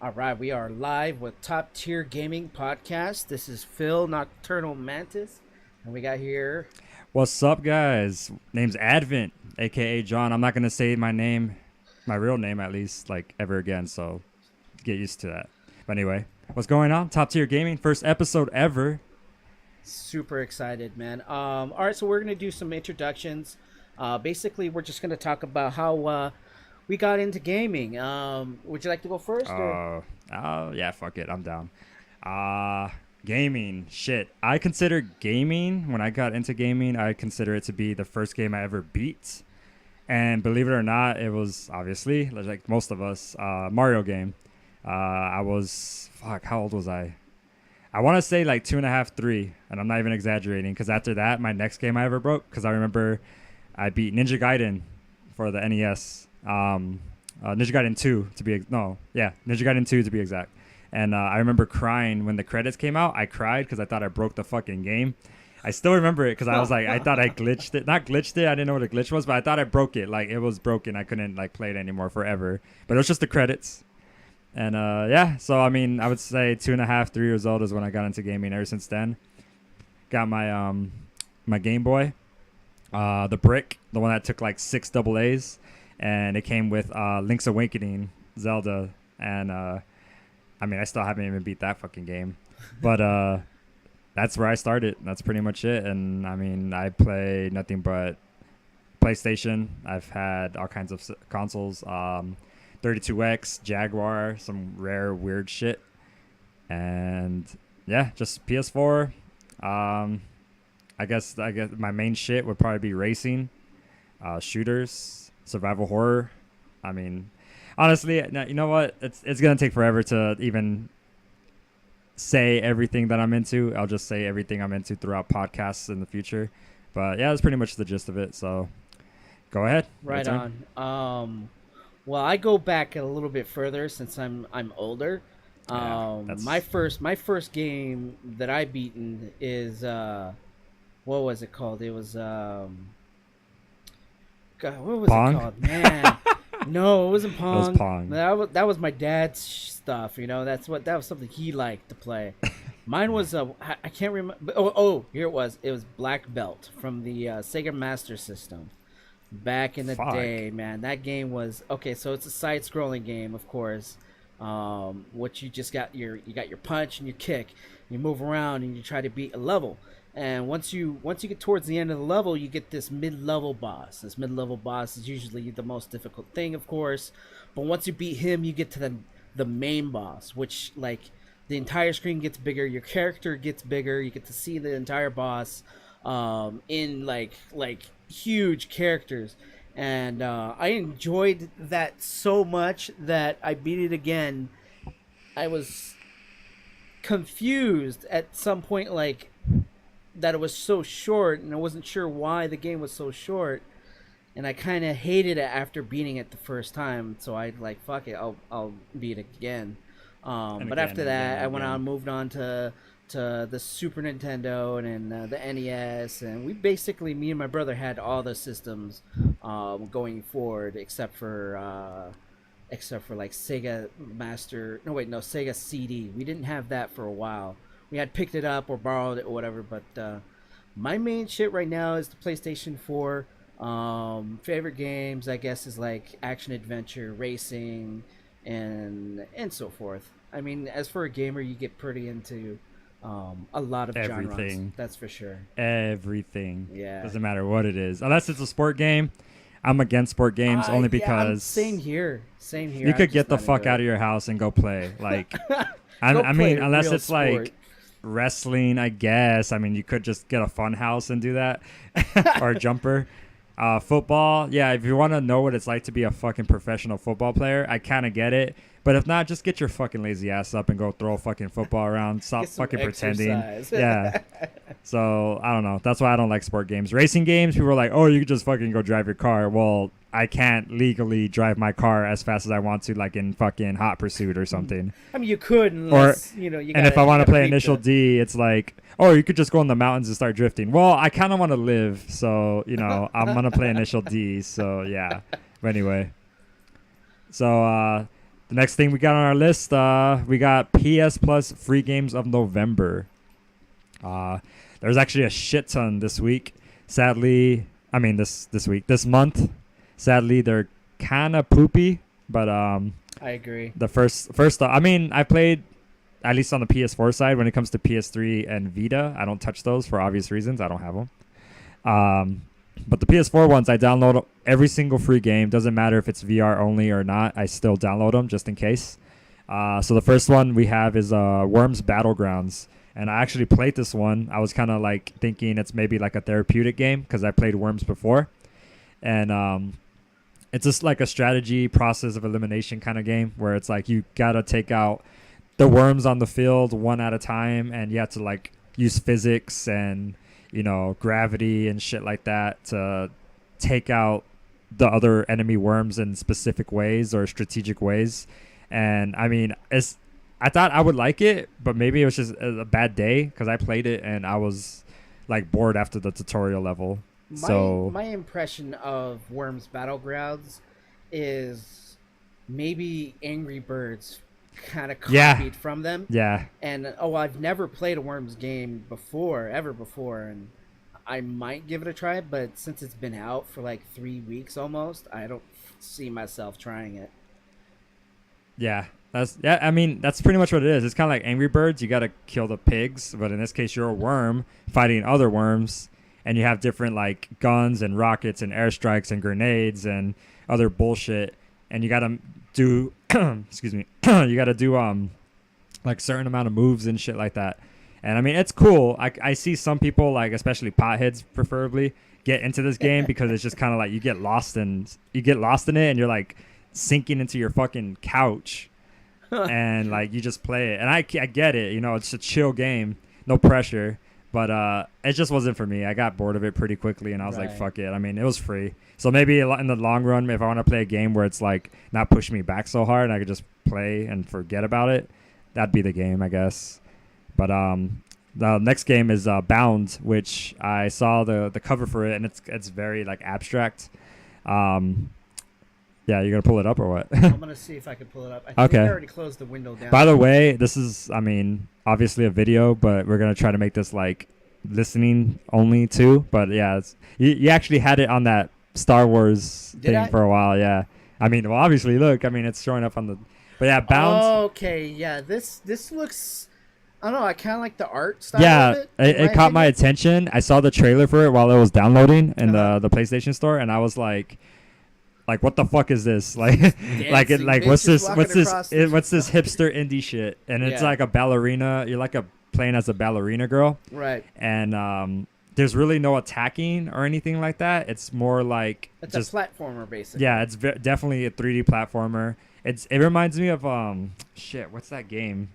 All right, we are live with Top Tier Gaming Podcast. This is Phil Nocturnal Mantis, and we got here. What's up, guys? Name's Advent, aka John. I'm not gonna say my real name at least, like ever again. So get used to that. But anyway, what's going on? Top tier gaming, first episode ever. Super excited, man. All right, so we're gonna do some introductions. Basically, we're just gonna talk about how we got into gaming. Would you like to go first, or? Yeah, fuck it, I'm down. Uh Gaming, shit. I consider gaming when I got into gaming. I consider it to be the first game I ever beat. And believe it or not, it was obviously like most of us, Mario game. I was how old was I? I want to say like two and a half, three, and I'm not even exaggerating. Because after that, my next game I ever broke. Because I remember I beat Ninja Gaiden for the NES. Ninja Gaiden 2 to be Ninja Gaiden 2 to be exact. And I remember crying when the credits came out. I cried because I thought I broke the fucking game. I still remember it because I was like, I thought I glitched it. Not glitched it. I didn't know what a glitch was, but I thought I broke it. Like it was broken. I couldn't like play it anymore forever. But it was just the credits. And yeah, so I mean, I would say 2.5, 3 years old is when I got into gaming. Ever since then, got my Game Boy, the brick, the one that took like 6 double A's, and it came with Link's Awakening, Zelda, and I mean, I still haven't even beat that fucking game, but that's where I started. That's pretty much it. And I mean, I play nothing but PlayStation. I've had all kinds of consoles. 32X, Jaguar, some rare weird shit, and yeah, just PS4. I guess my main shit would probably be racing, shooters, survival horror. I mean, honestly, you know what? It's gonna take forever to even say everything that I'm into. I'll just say everything I'm into throughout podcasts in the future. But yeah, that's pretty much the gist of it. So go ahead. Your Right turn. on. Well, I go back a little bit further since I'm older. Yeah, My that's first game that I beaten is what was it called? It was God, what was it Pong. called? Man, no, it wasn't It was Pong. Pong. That was my dad's stuff. That was something he liked to play. Mine was I can't remember. Oh, here it was. It was Black Belt from the Sega Master System. Back in the Fuck. day, man, that game was okay. So it's a side-scrolling game, of course. What you got your punch and your kick. You move around and you try to beat a level. And once you get towards the end of the level, you get this mid-level boss. This mid-level boss is usually the most difficult thing, of course. But once you beat him, you get to the main boss, which like the entire screen gets bigger. Your character gets bigger. You get to see the entire boss in like huge characters, and I enjoyed that so much that I beat it again. I was confused at some point, like that it was so short, and I wasn't sure why the game was so short. And I kind of hated it after beating it the first time, so I like fuck it, I'll beat it again. And But again after and again that, and I went on, again. moved on to the Super Nintendo and the NES, and we basically, me and my brother had all the systems going forward, except for like Sega Master. No, wait, no, Sega CD. We didn't have that for a while. We had picked it up or borrowed it or whatever, but my main shit right now is the PlayStation 4. Favorite games, I guess, is like action adventure, racing, and so forth. I mean, as for a gamer, you get pretty into a lot of genres. Everything. That's for sure. Everything. Yeah. Doesn't matter what it is. Unless it's a sport game. I'm against sport games only Yeah. I'm because same here. Same here. you I'm could just get the not into fuck out it. of your house and go play. Like, Go I play mean, a unless real it's sport. like wrestling, I guess. I mean, you could just get a fun house and do that, or a jumper. Football, yeah. If you want to know what it's like to be a fucking professional football player, I kind of get it. But if not, just get your fucking lazy ass up and go throw a fucking football around. Stop Get some fucking pretending. exercise. Yeah. So I don't know. That's why I don't like sport games. Racing games, people are like, "Oh, you could just fucking go drive your car." Well, I can't legally drive my car as fast as I want to, like in fucking Hot Pursuit or something. I mean, you could, Or unless you and got. if I You want got to play beat Initial the. D, it's like, oh, you could just go in the mountains and start drifting. Well, I kind of want to live, so I'm gonna play Initial D. So yeah. But anyway, so The next thing we got on our list, we got PS Plus free games of November. There's actually a shit ton this week. Sadly, I mean this month. Sadly, they're kind of poopy, but I agree. the first I mean, I played at least on the PS4 side. When it comes to PS3 and Vita, I don't touch those for obvious reasons. I don't have them. But the PS4 ones, I download every single free game. Doesn't matter if it's VR only or not. I still download them just in case. So the first one we have is Worms Battlegrounds. And I actually played this one. I was kind of like thinking it's maybe like a therapeutic game because I played Worms before. And it's just like a strategy process of elimination kind of game where it's like you got to take out the worms on the field one at a time. And you have to like use physics and, you know, gravity and shit like that to take out the other enemy worms in specific ways or strategic ways. And I mean, I thought I would like it, but maybe it was just a bad day because I played it and I was like bored after the tutorial level. My impression of Worms Battlegrounds is maybe Angry Birds kind of copied from them. Yeah. And I've never played a Worms game ever before, and I might give it a try, but since it's been out for like 3 weeks almost, I don't see myself trying it. Yeah. I mean, that's pretty much what it is. It's kind of like Angry Birds. You got to kill the pigs, but in this case, you're a worm fighting other worms, and you have different like guns and rockets and airstrikes and grenades and other bullshit, and you got to do excuse me, you got to do like certain amount of moves and shit like that. And I mean, it's cool. I see some people, like especially potheads preferably, get into this game because it's just kind of like you get lost in it, and you're like sinking into your fucking couch. And like you just play it, and I get it, you know, it's a chill game, no pressure, but it just wasn't for me. I got bored of it pretty quickly, and I was like, fuck it. I mean, it was free, so maybe in the long run, if I want to play a game where it's like not push me back so hard and I could just play and forget about it, that'd be the game, I guess. But the next game is Bound, which I saw the cover for it, and it's very like abstract. Yeah, you're going to pull it up or what? I'm going to see if I can pull it up. I think I already closed the window down. By the way, this is, I mean, obviously a video, but we're going to try to make this like listening only too. But yeah, you actually had it on that Star Wars thing for a while, yeah. I mean, well, obviously, look, I mean, it's showing up on the... But yeah, Bound... Okay, yeah, this looks... I don't know, I kind of like the art style of it. It caught my attention. I saw the trailer for it while it was downloading in the PlayStation Store, and I was like, what the fuck is this? Like, what's this hipster indie shit? And it's like a ballerina. You're like playing as a ballerina girl, right? And there's really no attacking or anything like that. It's more like it's just a platformer, basically. Yeah, it's definitely a 3D platformer. It reminds me of what's that game?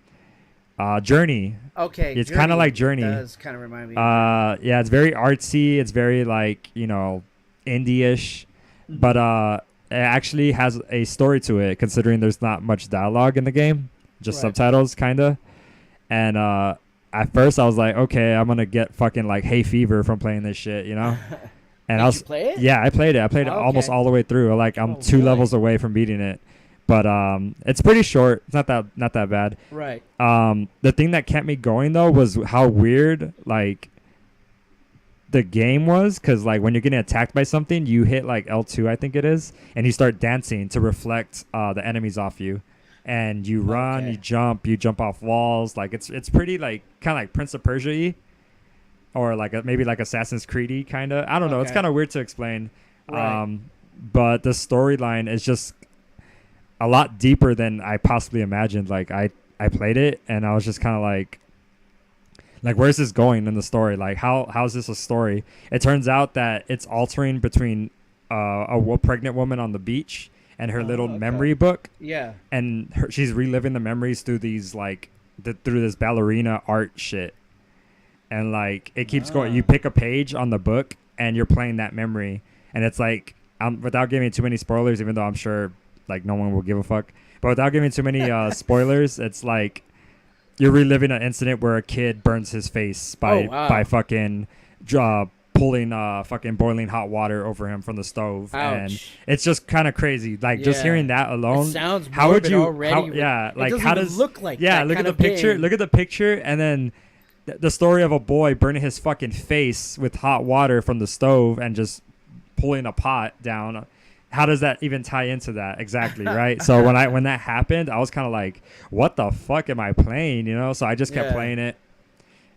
Journey. Okay, it's kind of like Journey. It does kind of remind me. Yeah, it's very artsy. It's very like, you know, indie-ish. But it actually has a story to it, considering there's not much dialogue in the game, just subtitles, kind of. And at first, I was like, okay, I'm gonna get fucking like hay fever from playing this shit, you know. And Did you play it? Yeah, I played it. I played it almost all the way through. Like I'm 2 levels away from beating it, but it's pretty short. It's not that bad. Right. The thing that kept me going though was how weird like the game was, because like when you're getting attacked by something, you hit like L2, I think it is, and you start dancing to reflect the enemies off you, and you run, you jump off walls. Like it's pretty like kind of like Prince of Persia-y, or like maybe like Assassin's Creed-y kind of. I don't know. It's kind of weird to explain. Right. But the storyline is just a lot deeper than I possibly imagined. Like I played it and I was just kind of like, where's this going in the story? Like, how's this a story? It turns out that it's altering between a pregnant woman on the beach and her little memory book. Yeah. And she's reliving the memories through these, like, through this ballerina art shit. And, like, it keeps going. You pick a page on the book and you're playing that memory. And it's like, without giving too many spoilers, even though I'm sure, like, no one will give a fuck. But without giving too many spoilers, it's like, you're reliving an incident where a kid burns his face by fucking pulling fucking boiling hot water over him from the stove. Ouch. And it's just kind of crazy. Like just Yeah. hearing that alone. It sounds how would morbid you already. yeah, It like doesn't how even does look like yeah, that look at kind the of picture. game. Look at the picture and then the story of a boy burning his fucking face with hot water from the stove and just pulling a pot down. How does that even tie into that exactly, right? So when that happened, I was kind of like, what the fuck am I playing, you know? So I just kept playing it.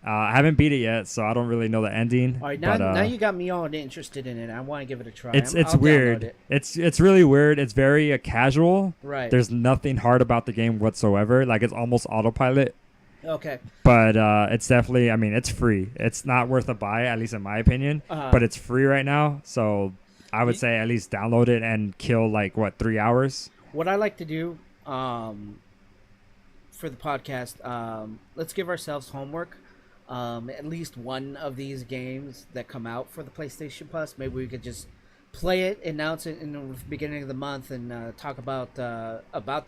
I haven't beat it yet, so I don't really know the ending. All right, but, now you got me all interested in it. I want to give it a try. It's I'll weird. download it. It's really weird. It's very casual. Right. There's nothing hard about the game whatsoever. Like it's almost autopilot. Okay. But it's definitely, I mean, it's free. It's not worth a buy, at least in my opinion. But it's free right now, so I would say at least download it and kill like 3 hours. What I like to do for the podcast, let's give ourselves homework. At least one of these games that come out for the PlayStation Plus, maybe we could just play it, announce it in the beginning of the month, and talk about the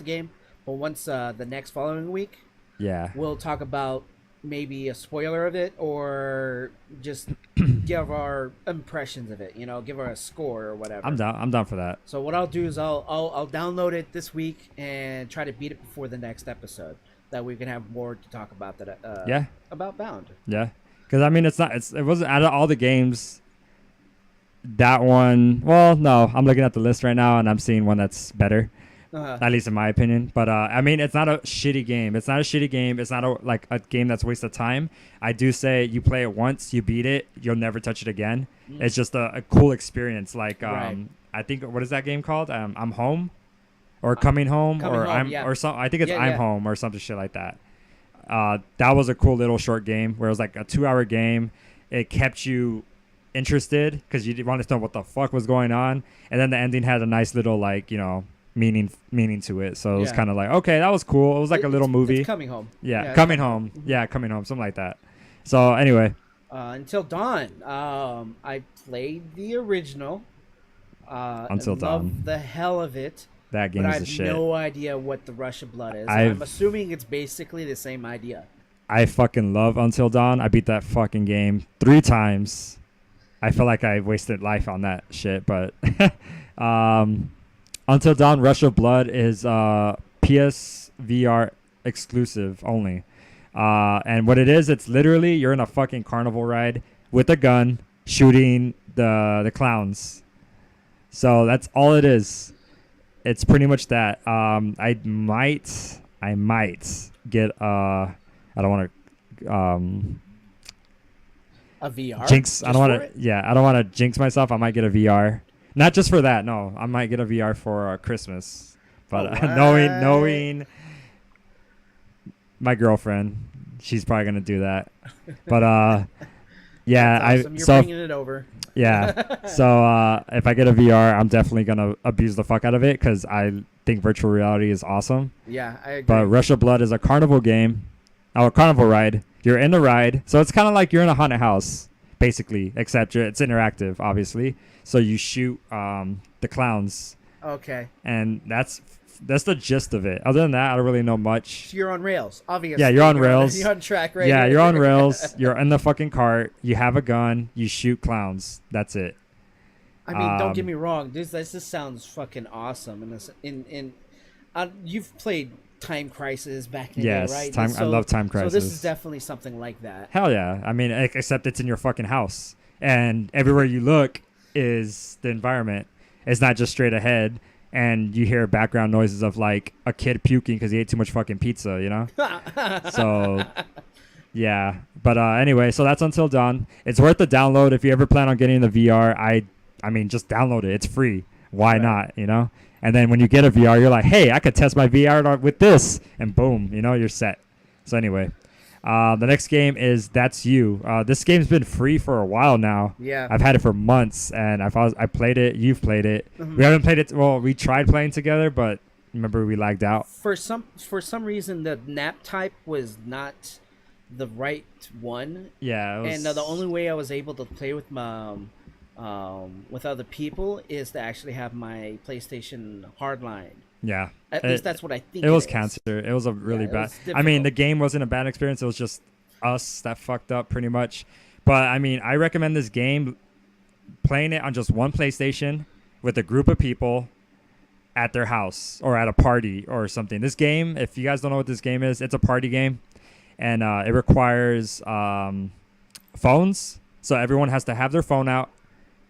game. But once the next following week, we'll talk about maybe a spoiler of it or just give our impressions of it. You know, give her a score or whatever. I'm down for that. So what I'll do is I'll download it this week and try to beat it before the next episode. That we can have more to talk about about Bound. Yeah, because I mean, it wasn't out of all the games. That one, well, no, I'm looking at the list right now and I'm seeing one that's better, at least in my opinion. But I mean, it's not a shitty game. It's not a game that's a waste of time. I do say you play it once, you beat it, you'll never touch it again. It's just a cool experience. Like right. I think what is that game called? I'm Home. Or Coming Home, or something. I think it's I'm Home or something shit like that. That was a cool little short game where it was like a 2-hour game. It kept you interested because you wanted to know what the fuck was going on, and then the ending had a nice little meaning to it. So it was kind of like, okay, that was cool. It was like a little movie. It's Coming Home. Yeah, Coming Home. Yeah, Coming Home, something like that. So anyway, Until Dawn. I played the original. Until Dawn. Loved the hell of it. That game is the shit. I have no idea what the Rush of Blood is. I'm assuming it's basically the same idea. I fucking love Until Dawn. I beat that fucking game 3 times. I feel like I wasted life on that shit, but Until Dawn Rush of Blood is PSVR exclusive only. And what it is, it's literally you're in a fucking carnival ride with a gun shooting the clowns. So that's all it is. It's pretty much that. I might get I don't want to a VR jinx. I don't want to. Yeah, I don't want to jinx myself. I might get a VR, not just for that. No, I might get a VR for Christmas. But knowing my girlfriend, she's probably gonna do that. But yeah, awesome. You're bringing it over. Yeah. So if I get a VR, I'm definitely going to abuse the fuck out of it because I think virtual reality is awesome. Yeah, I agree. But Rush of Blood is a carnival game, a carnival ride. You're in the ride. So it's kind of like you're in a haunted house, basically, except it's interactive, obviously. So you shoot the clowns. Okay. And that's the gist of it. Other than that, I don't really know much. So you're on rails, obviously. Yeah, you're on rails. You're on track, right? Yeah, you're on rails. You're in the fucking cart. You have a gun. You shoot clowns. That's it. I mean, don't get me wrong. This sounds fucking awesome. And you've played Time Crisis back in the day, right? Yes, I love Time Crisis. So this is definitely something like that. Hell yeah. I mean, except it's in your fucking house. And everywhere you look is the environment. It's not just straight ahead. And you hear background noises of like a kid puking because he ate too much fucking pizza, you know? So, yeah. But anyway, so that's Until Dawn. It's worth the download if you ever plan on getting the VR. I mean, just download it. It's free. Why not, you know? And then when you get a VR, you're like, hey, I could test my VR with this. And boom, you know, you're set. So anyway, the next game is That's You. This game's been free for a while now. Yeah. I've had it for months, and I played it. You've played it. Mm-hmm. We haven't played it. Well, we tried playing together, but remember we lagged out. For some reason, the nap type was not the right one. Yeah. And the only way I was able to play with my with other people is to actually have my PlayStation hardline. Yeah. At least that's what I think. It was cancer. It was a really bad. I mean, the game wasn't a bad experience. It was just us that fucked up pretty much. But I mean, I recommend this game playing it on just one PlayStation with a group of people at their house or at a party or something. This game, if you guys don't know what this game is, it's a party game, and it requires phones. So everyone has to have their phone out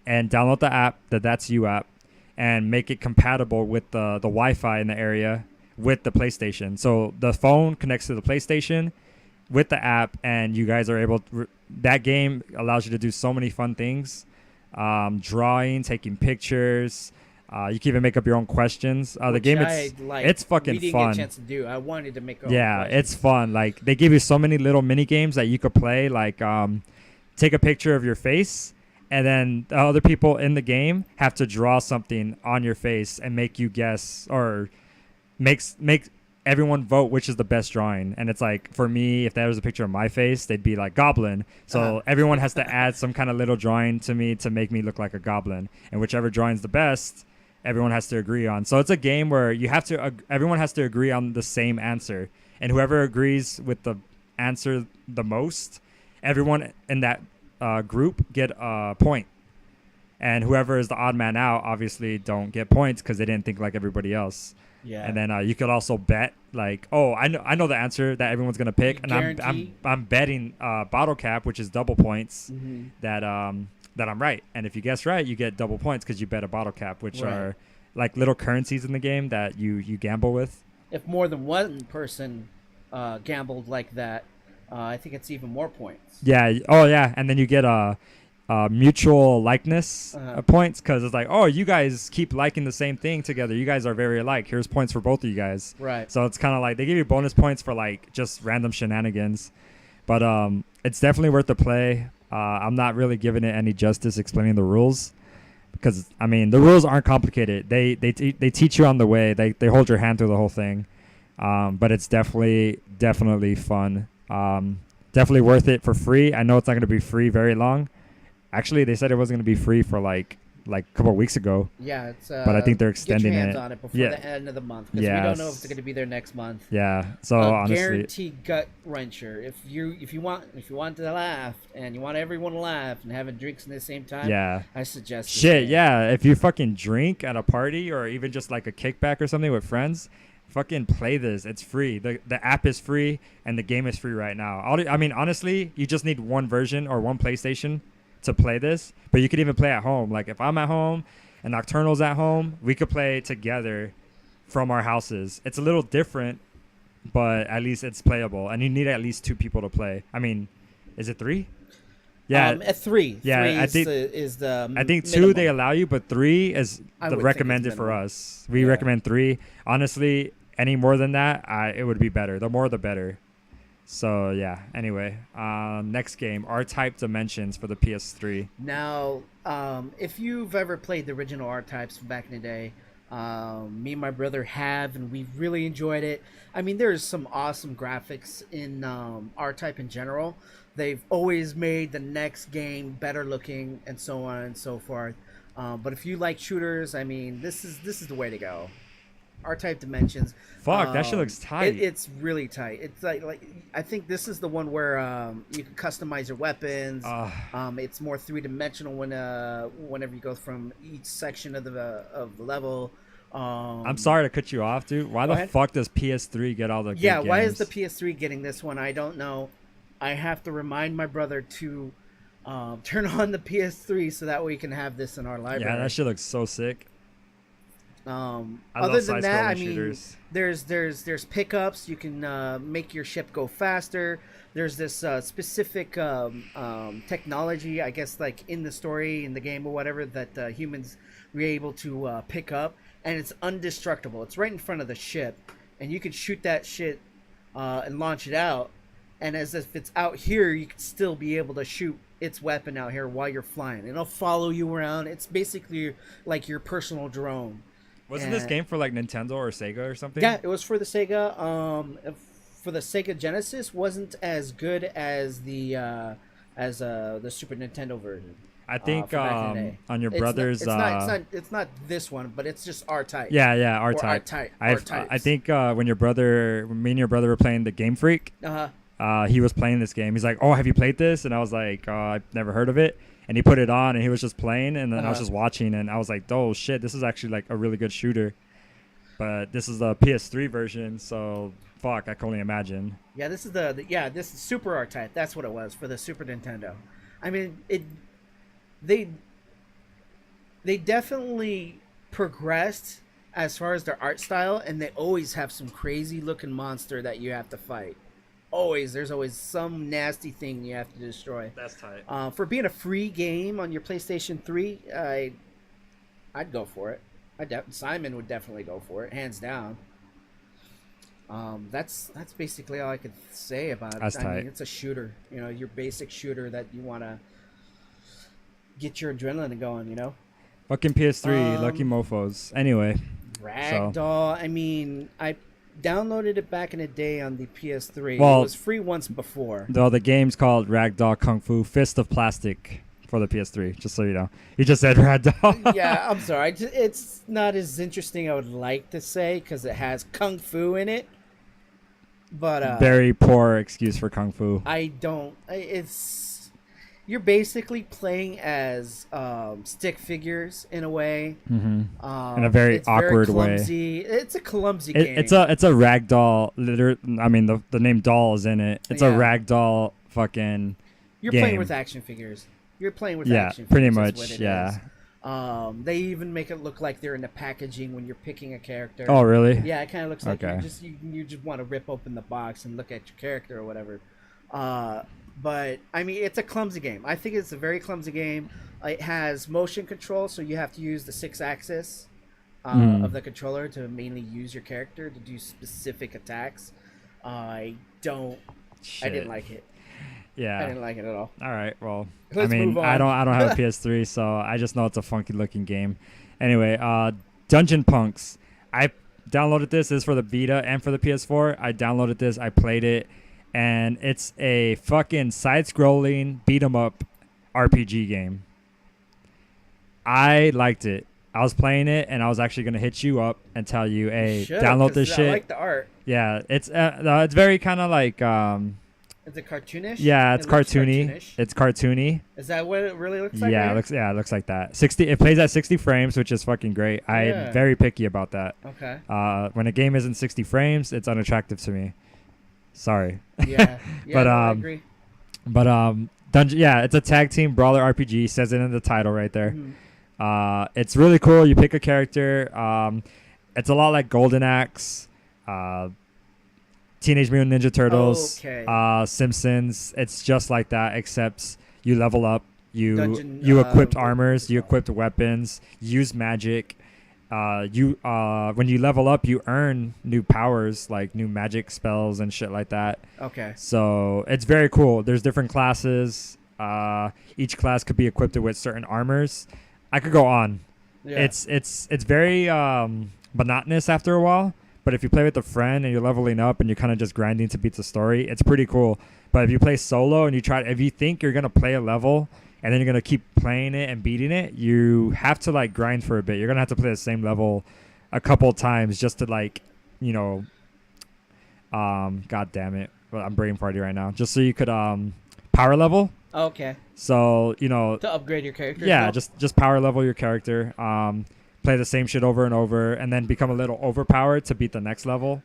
and download the app, the That's You app, and make it compatible with the Wi-Fi in the area with the PlayStation. So the phone connects to the PlayStation with the app, and you guys are able to, that game allows you to do so many fun things. Drawing, taking pictures. You can even make up your own questions. The game, it's fucking we didn't fun. Get a chance to do. I wanted to make. It's fun. Like they give you so many little mini games that you could play. Like take a picture of your face, and then the other people in the game have to draw something on your face and make you guess, or make everyone vote which is the best drawing. And it's like, for me, if that was a picture of my face, they'd be like goblin. So everyone has to add some kind of little drawing to me to make me look like a goblin. And whichever drawing's the best, everyone has to agree on. So it's a game where you have to everyone has to agree on the same answer. And whoever agrees with the answer the most, everyone in that group get a point. And whoever is the odd man out obviously don't get points because they didn't think like everybody else. Yeah. And then you could also bet, like, oh, I know the answer that everyone's gonna pick, and I'm betting bottle cap, which is double points, that I'm right. And if you guess right, you get double points because you bet a bottle cap, which are like little currencies in the game that you gamble with. If more than one person gambled like that, I think it's even more points. Yeah. Oh yeah. And then you get mutual likeness points, because it's like, oh, you guys keep liking the same thing together, you guys are very alike, here's points for both of you guys. Right. So it's kind of like they give you bonus points for like just random shenanigans, but it's definitely worth the play. I'm not really giving it any justice explaining the rules, because I mean the rules aren't complicated. They teach you on the way. They hold your hand through the whole thing, but it's definitely fun. Definitely worth it for free. I know it's not going to be free very long. Actually, they said it wasn't going to be free for like a couple of weeks ago. Yeah, it's. But I think they're extending get your hands it on it before the end of the month, because we don't know if it's going to be there next month. Yeah. So honestly, guaranteed gut wrencher. If you want to laugh and you want everyone to laugh and having drinks at the same time, I suggest. Shit, yeah. If you fucking drink at a party or even just like a kickback or something with friends, fucking play this. It's free. The app is free and the game is free right now. I mean, honestly, you just need one version or one PlayStation to play this, but you could even play at home. Like if I'm at home and Nocturnal's at home, we could play together from our houses. It's a little different, but at least it's playable, and you need at least 2 people to play. I mean, is it 3? Yeah, at 3. Yeah, 3 I think is the I think minimum. 2 they allow you, but 3 is the recommended for us. We recommend 3. Honestly, any more than that, it would be better. The more the better. So yeah. Anyway, next game, R-Type Dimensions for the PS3. Now, if you've ever played the original R-Types from back in the day, me and my brother have, and we've really enjoyed it. I mean, there's some awesome graphics in R-Type in general. They've always made the next game better looking, and so on and so forth. But if you like shooters, I mean, this is the way to go. R-Type Dimensions. Fuck, that shit looks tight. It's really tight. It's like I think this is the one where you can customize your weapons. It's more 3-dimensional whenever you go from each section of the level. I'm sorry to cut you off, dude. Why the fuck does PS3 get all the good games? Why is the PS3 getting this one? I don't know. I have to remind my brother to turn on the PS3 so that we can have this in our library. Yeah, that shit looks so sick. Other than that, I mean, there's pickups. You can make your ship go faster. There's this specific technology, I guess, like in the story, in the game or whatever, that humans were able to pick up, and it's indestructible. It's right in front of the ship, and you can shoot that shit and launch it out. And as if it's out here, you could still be able to shoot its weapon out here while you're flying. It'll follow you around. It's basically like your personal drone. Wasn't this game for like Nintendo or Sega or something? Yeah, it was for the Sega. For the Sega Genesis, wasn't as good as the Super Nintendo version. I think on your brother's. It's not this one, but it's just R-Type. Yeah, R-Type. I think when me and your brother were playing the Game Freak. He was playing this game. He's like, "Oh, have you played this?" And I was like, "I've never heard of it." and he put it on and he was just playing, and then I was Uh-huh. just watching, and I was like, oh shit, this is actually like a really good shooter. But this is the PS3 version, so fuck, I can only imagine. Yeah, this is this is Super R-Type. That's what it was for the Super Nintendo. I mean, they they definitely progressed as far as their art style, and they always have some crazy looking monster that you have to fight. Always, there's always some nasty thing you have to destroy. That's tight. For being a free game on your PlayStation 3, I'd go for it. Simon would definitely go for it, hands down. That's basically all I could say about it. That's I tight. mean, it's a shooter. You know, your basic shooter that you want to get your adrenaline going. You know, Fucking PS3, lucky mofos. Anyway, Ragdoll. I mean, I downloaded it back in the day on the PS3. Well, it was free once before. though the game's called Ragdoll Kung Fu Fist of Plastic for the PS3, just so you know. You just said Ragdoll. Yeah, I'm sorry. It's not as interesting I would like to say because it has kung fu in it. But Very poor excuse for Kung Fu. It's you're basically playing as stick figures in a way. Mm-hmm. In a very awkward way. It's a clumsy game. It's a ragdoll. I mean, the name doll is in it. It's a ragdoll fucking. You're game. playing with action figures. You're playing with Yeah, action figures. pretty is much. what it Yeah. is. They even make it look like they're in the packaging when you're picking a character. Oh, really? Yeah, it kind of looks like Okay. you just want to rip open the box and look at your character or whatever. But I mean, it's a clumsy game. I think it's a very clumsy game. It has motion control, so you have to use the 6-axis of the controller to mainly use your character to do specific attacks. I didn't like it. Yeah. I didn't like it at all. All right. Well, Let's I mean, move on. I don't have a PS3, so I just know it's a funky looking game. Anyway, Dungeon Punks. I downloaded this. This is for the Vita and for the PS4. I downloaded this. I played it, and it's a fucking side-scrolling beat 'em up RPG game. I liked it. I was playing it, and I was actually gonna hit you up and tell you, "Hey, download this shit." I like the art. Yeah, it's very kind of like Is it cartoonish? yeah, it's It looks cartoony. cartoonish. It's cartoony. Is that what it really looks like? Yeah, right? it looks like that. 60. It plays at 60 frames, which is fucking great. Yeah. I'm very picky about that. Okay. When a game isn't 60 frames, it's unattractive to me. Sorry. Yeah. But, no, I agree. But Dungeon. Yeah, it's a tag team brawler RPG. Says it in the title right there. Mhm. It's really cool. You pick a character. It's a lot like Golden Axe. Teenage Mutant Ninja Turtles, Okay. Simpsons. It's just like that, except you level up. You Dungeon, equipped armors. You equipped weapons. Use magic. When you level up, you earn new powers like new magic spells and shit like that. Okay. So it's very cool. There's different classes. Each class could be equipped with certain armors. I could go on. Yeah. It's very monotonous after a while. But if you play with a friend and you're leveling up and you're kind of just grinding to beat the story, it's pretty cool. But if you play solo and if you think you're gonna play a level and then you're gonna keep playing it and beating it, you have to like grind for a bit. You're gonna have to play the same level a couple times just to like, God damn it, well, I'm brain farting right now. Just so you could power level. Okay. So To upgrade your character. yeah, as just power level your character. Play the same shit over and over, and then become a little overpowered to beat the next level.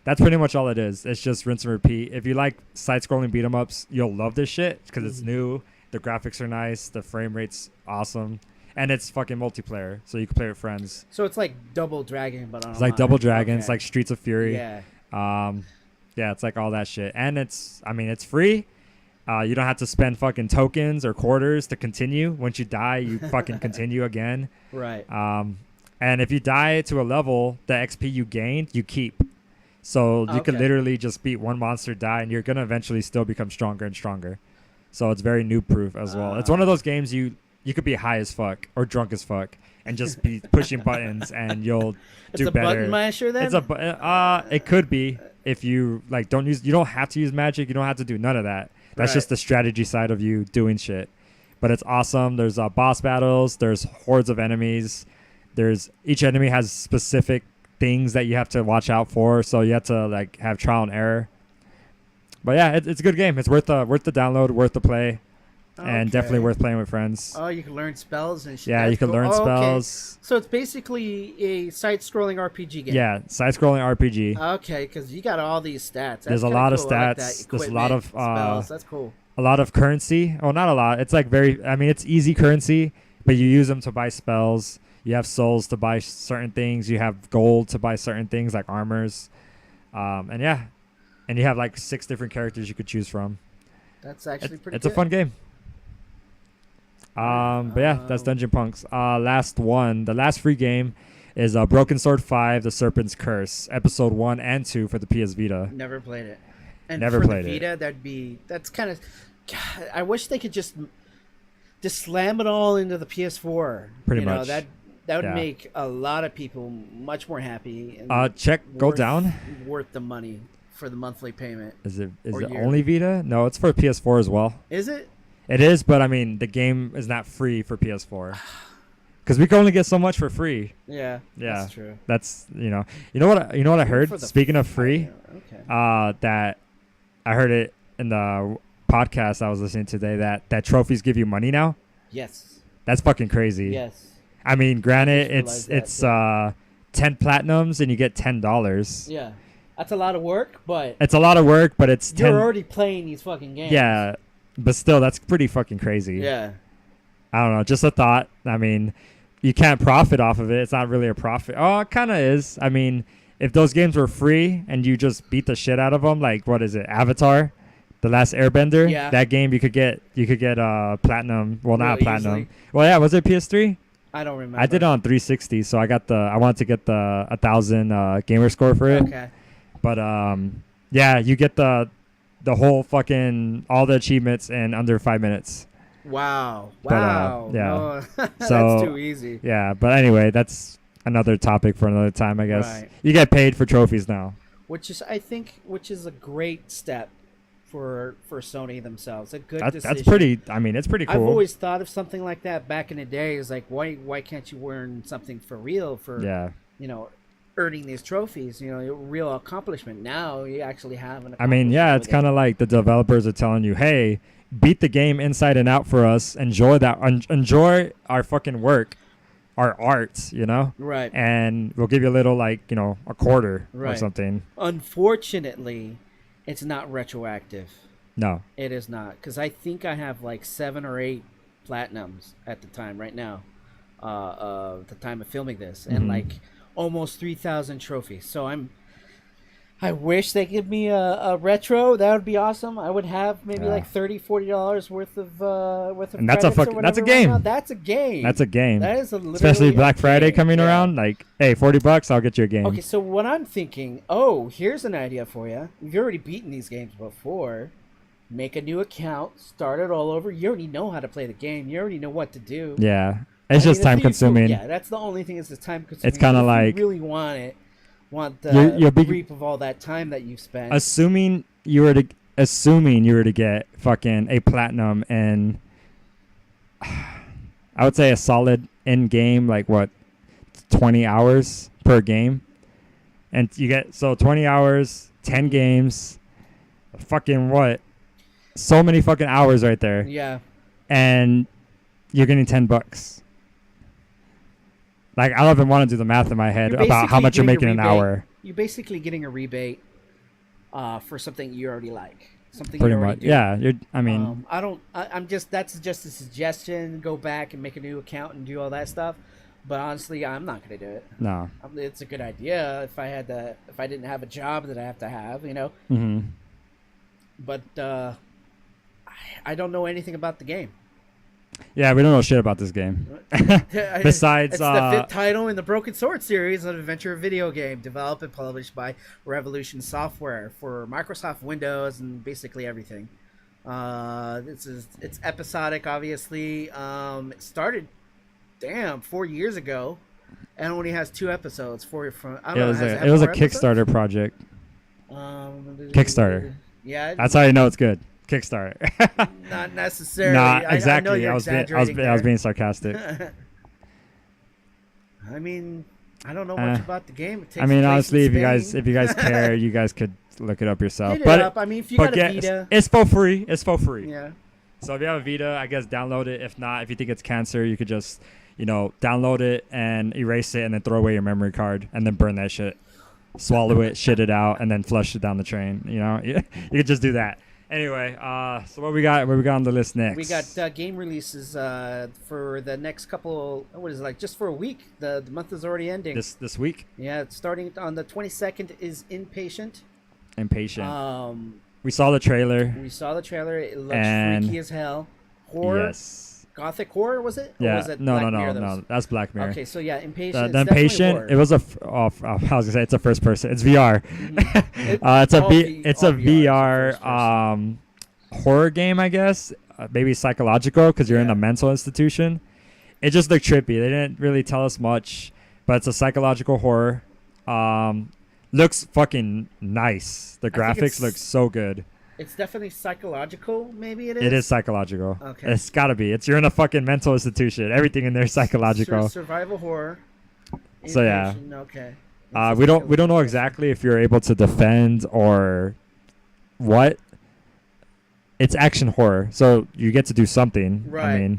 That's pretty much all it is. It's just rinse and repeat. If you like side-scrolling beat 'em ups, you'll love this shit because it's new. The graphics are nice. The frame rate's awesome, and it's fucking multiplayer, so you can play with friends. So it's like Double Dragon, but on It's like Double Dragon. It's Okay. like Streets of Fury. Yeah. Yeah, it's like all that shit, and it's free. You don't have to spend fucking tokens or quarters to continue. Once you die, you fucking continue again. Right. And if you die to a level, the XP you gained, you keep. So you can Okay. literally just beat one monster, die, and you're going to eventually still become stronger and stronger. So it's very noob proof as well. It's one of those games you could be high as fuck or drunk as fuck and just be pushing buttons and you'll It's do a better. button masher then? It could be if you like you don't have to use magic, you don't have to do none of that. That's Right. just the strategy side of you doing shit. But it's awesome. There's boss battles, there's hordes of enemies. Each enemy has specific things that you have to watch out for, so you have to like have trial and error. But yeah, it's a good game. It's worth the download, worth the play. and definitely Okay. worth playing with friends. Oh, you can learn spells and shit. Yeah, That's you can cool. learn Oh, okay. spells. So it's basically a side-scrolling RPG game. Yeah, side-scrolling RPG. Okay, because you got all these stats. That's There's a kinda lot of cool. I like that. stats. There's a lot Equipment, of spells. That's cool. a lot of currency. Oh, not a lot. It's like it's easy currency, but you use them to buy spells. You have souls to buy certain things. You have gold to buy certain things like armors. And you have like 6 different characters you could choose from. That's actually pretty. It's a good. fun game. But yeah, that's Dungeon Punks. Last one, the last free game is Broken Sword 5: The Serpent's Curse, episode 1 and 2 for the PS Vita. Never played it. And Never for played the Vita, that's kind of. God, I wish they could just slam it all into the PS4. Pretty you know, much. that would Yeah. make a lot of people much more happy. And Go worth- down. Worth the money for the monthly payment. Is it Or yearly. only Vita? No, it's for PS4 as well. Is it? It is, but I mean, the game is not free for PS4 because we can only get so much for free. Yeah. Yeah. That's true. That's you know what I heard. For the Speaking of free, Okay. that I heard it in the podcast I was listening to today that trophies give you money now. Yes. That's fucking crazy. Yes. I mean, granted, I just it's realized 10 platinums and you get $10. Yeah. That's a lot of work, but It's a lot of work, but it's you're 10. already playing these fucking games. Yeah, but still, that's pretty fucking crazy. Yeah. I don't know, just a thought. I mean, you can't profit off of it. It's not really a profit. Oh, it kind of is. I mean, if those games were free and you just beat the shit out of them, like what is it, Avatar, The Last Airbender? Yeah. That game you could get platinum. Well, not Really platinum. easily. Well, yeah, was it PS3? I don't remember. I did it on 360, so I wanted to get the 1,000 gamer score for it. Okay. But yeah, you get the whole fucking all the achievements in under 5 minutes. Wow. But, Wow. yeah. No, that's So- too easy. Yeah, but anyway, that's another topic for another time, I guess. Right. You get paid for trophies now. Which is a great step for Sony themselves. A good decision. That's pretty. I mean, it's pretty cool. I've always thought of something like that back in the day. Is like, why can't you earn something for real for Yeah. earning these trophies? A real accomplishment. Now you actually have an. I mean, yeah, it's kind of like the developers are telling you, hey, beat the game inside and out for us. Enjoy that. Enjoy our fucking work, our art, right. and we'll give you a little, like, a quarter or Right. something. Unfortunately, it's not retroactive. No. It is not, because I think I have like 7 or 8 platinums at the time right now, the time of filming this, and Mhm. like almost 3,000 trophies. So I wish they give me a retro. That would be awesome. I would have maybe Yeah. like $30-$40 worth of And that's a credits or fucking- that's a whatever right game. now. That's a game. That's a game. That is literally Especially a Black Friday game. coming Yeah. around. Like, hey, $40, I'll get you a game. Okay, so what I'm thinking, here's an idea for you. You've already beaten these games before. Make a new account, start it all over. You already know how to play the game. You already know what to do. Yeah. It's I mean, just time consuming. Yeah, that's the only thing is the time consuming. It's kinda If you like- really want the You'll be- reap of all that time that you've spent. Assuming you were to get fucking a platinum and I would say a solid in game, like what, 20 hours per game. And you get 20 hours, 10 games, fucking what? So many fucking hours right there. Yeah. And you're getting $10. Like, I don't even want to do the math in my head You're about how basically much you're getting a making an rebate. hour. You're basically getting a rebate for something you already like. Something Pretty you already much. do. Yeah. That's just a suggestion. Go back and make a new account and do all that stuff. But honestly, I'm not gonna do it. No. It's a good idea if I didn't have a job that I have to have, Mm-hmm. But I don't know anything about the game. Yeah, we don't know shit about this game. Besides, it's the 5th title in the Broken Sword series, an adventure video game developed and published by Revolution Software for Microsoft Windows and basically everything. It's episodic, obviously. It started, 4 years ago, and only has 2 episodes. It was a Kickstarter project. Kickstarter. Yeah, That's how you know it's good. Kickstarter. not necessarily. Not exactly. I know you're I was exaggerating being sarcastic. I mean, I don't know much about the game. It takes I mean, place honestly, in if you guys care, you guys could look it up yourself. Hit it up. I mean, if you got a Vita, it's for free. It's for free. yeah. So if you have a Vita, I guess download it. If not, if you think it's cancer, you could just, download it and erase it and then throw away your memory card and then burn that shit. Swallow it, shit it out, and then flush it down the drain. You could just do that. Anyway, so what we got on the list next? We got game releases for the next couple. What is it, like just for a week? The month is already ending. This week. Yeah, it's starting on the 22nd is Impatient. We saw the trailer. It looks freaky as hell. Horror. Yes. Gothic horror, was it? Yeah. Or was it No. Black Mirror? That's Black Mirror. Okay, so yeah, Impatient. The Impatient. It was I was gonna say it's a first person. It's VR. Mm-hmm. It's a VR horror game, I guess. Maybe psychological because you're in a mental institution. It just looked trippy. They didn't really tell us much, but it's a psychological horror. Looks fucking nice. The graphics look so good. It's definitely psychological, maybe it is? It is psychological. Okay. It's gotta be. You're in a fucking mental institution. Everything in there is psychological. Survival horror. So yeah. Okay. We don't know exactly if you're able to defend or what. It's action horror, so you get to do something. Right.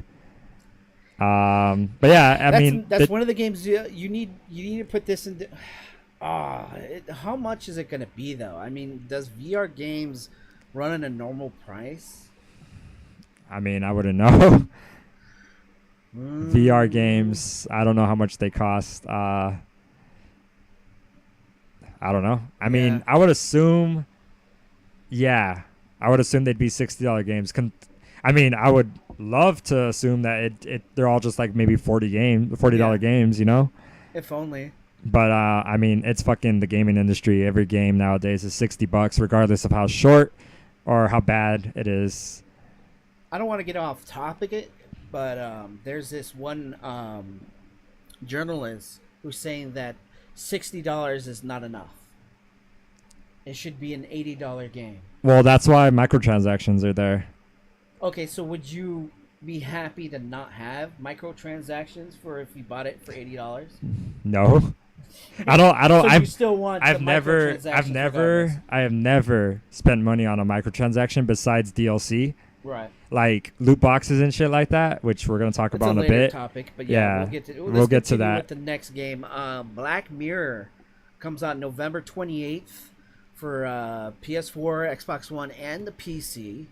I mean, but yeah, that's one of the games you need to put this in. How much is it going to be though? I mean, does VR games run at a normal price? I mean, I wouldn't know. VR games, I don't know how much they cost. I don't know. I mean, I would assume. Yeah, I would assume they'd be $60 games. I would love to assume that they're all just like maybe $40 games. If only. But it's fucking the gaming industry. Every game nowadays is $60, regardless of how short or how bad it is. I don't want to get off topic, but there's this one journalist who's saying that $60 is not enough. It should be an $80 game. Well, that's why microtransactions are there. Okay, so would you be happy to not have microtransactions for if you bought it for $80? No. I don't. So you still want I have never spent money on a microtransaction besides DLC. Right. Like loot boxes and shit like that, which we're gonna talk about in a bit. Topic, but yeah, we'll get to that. With the next game, Black Mirror comes out November 28th for PS4, Xbox One, and the PC.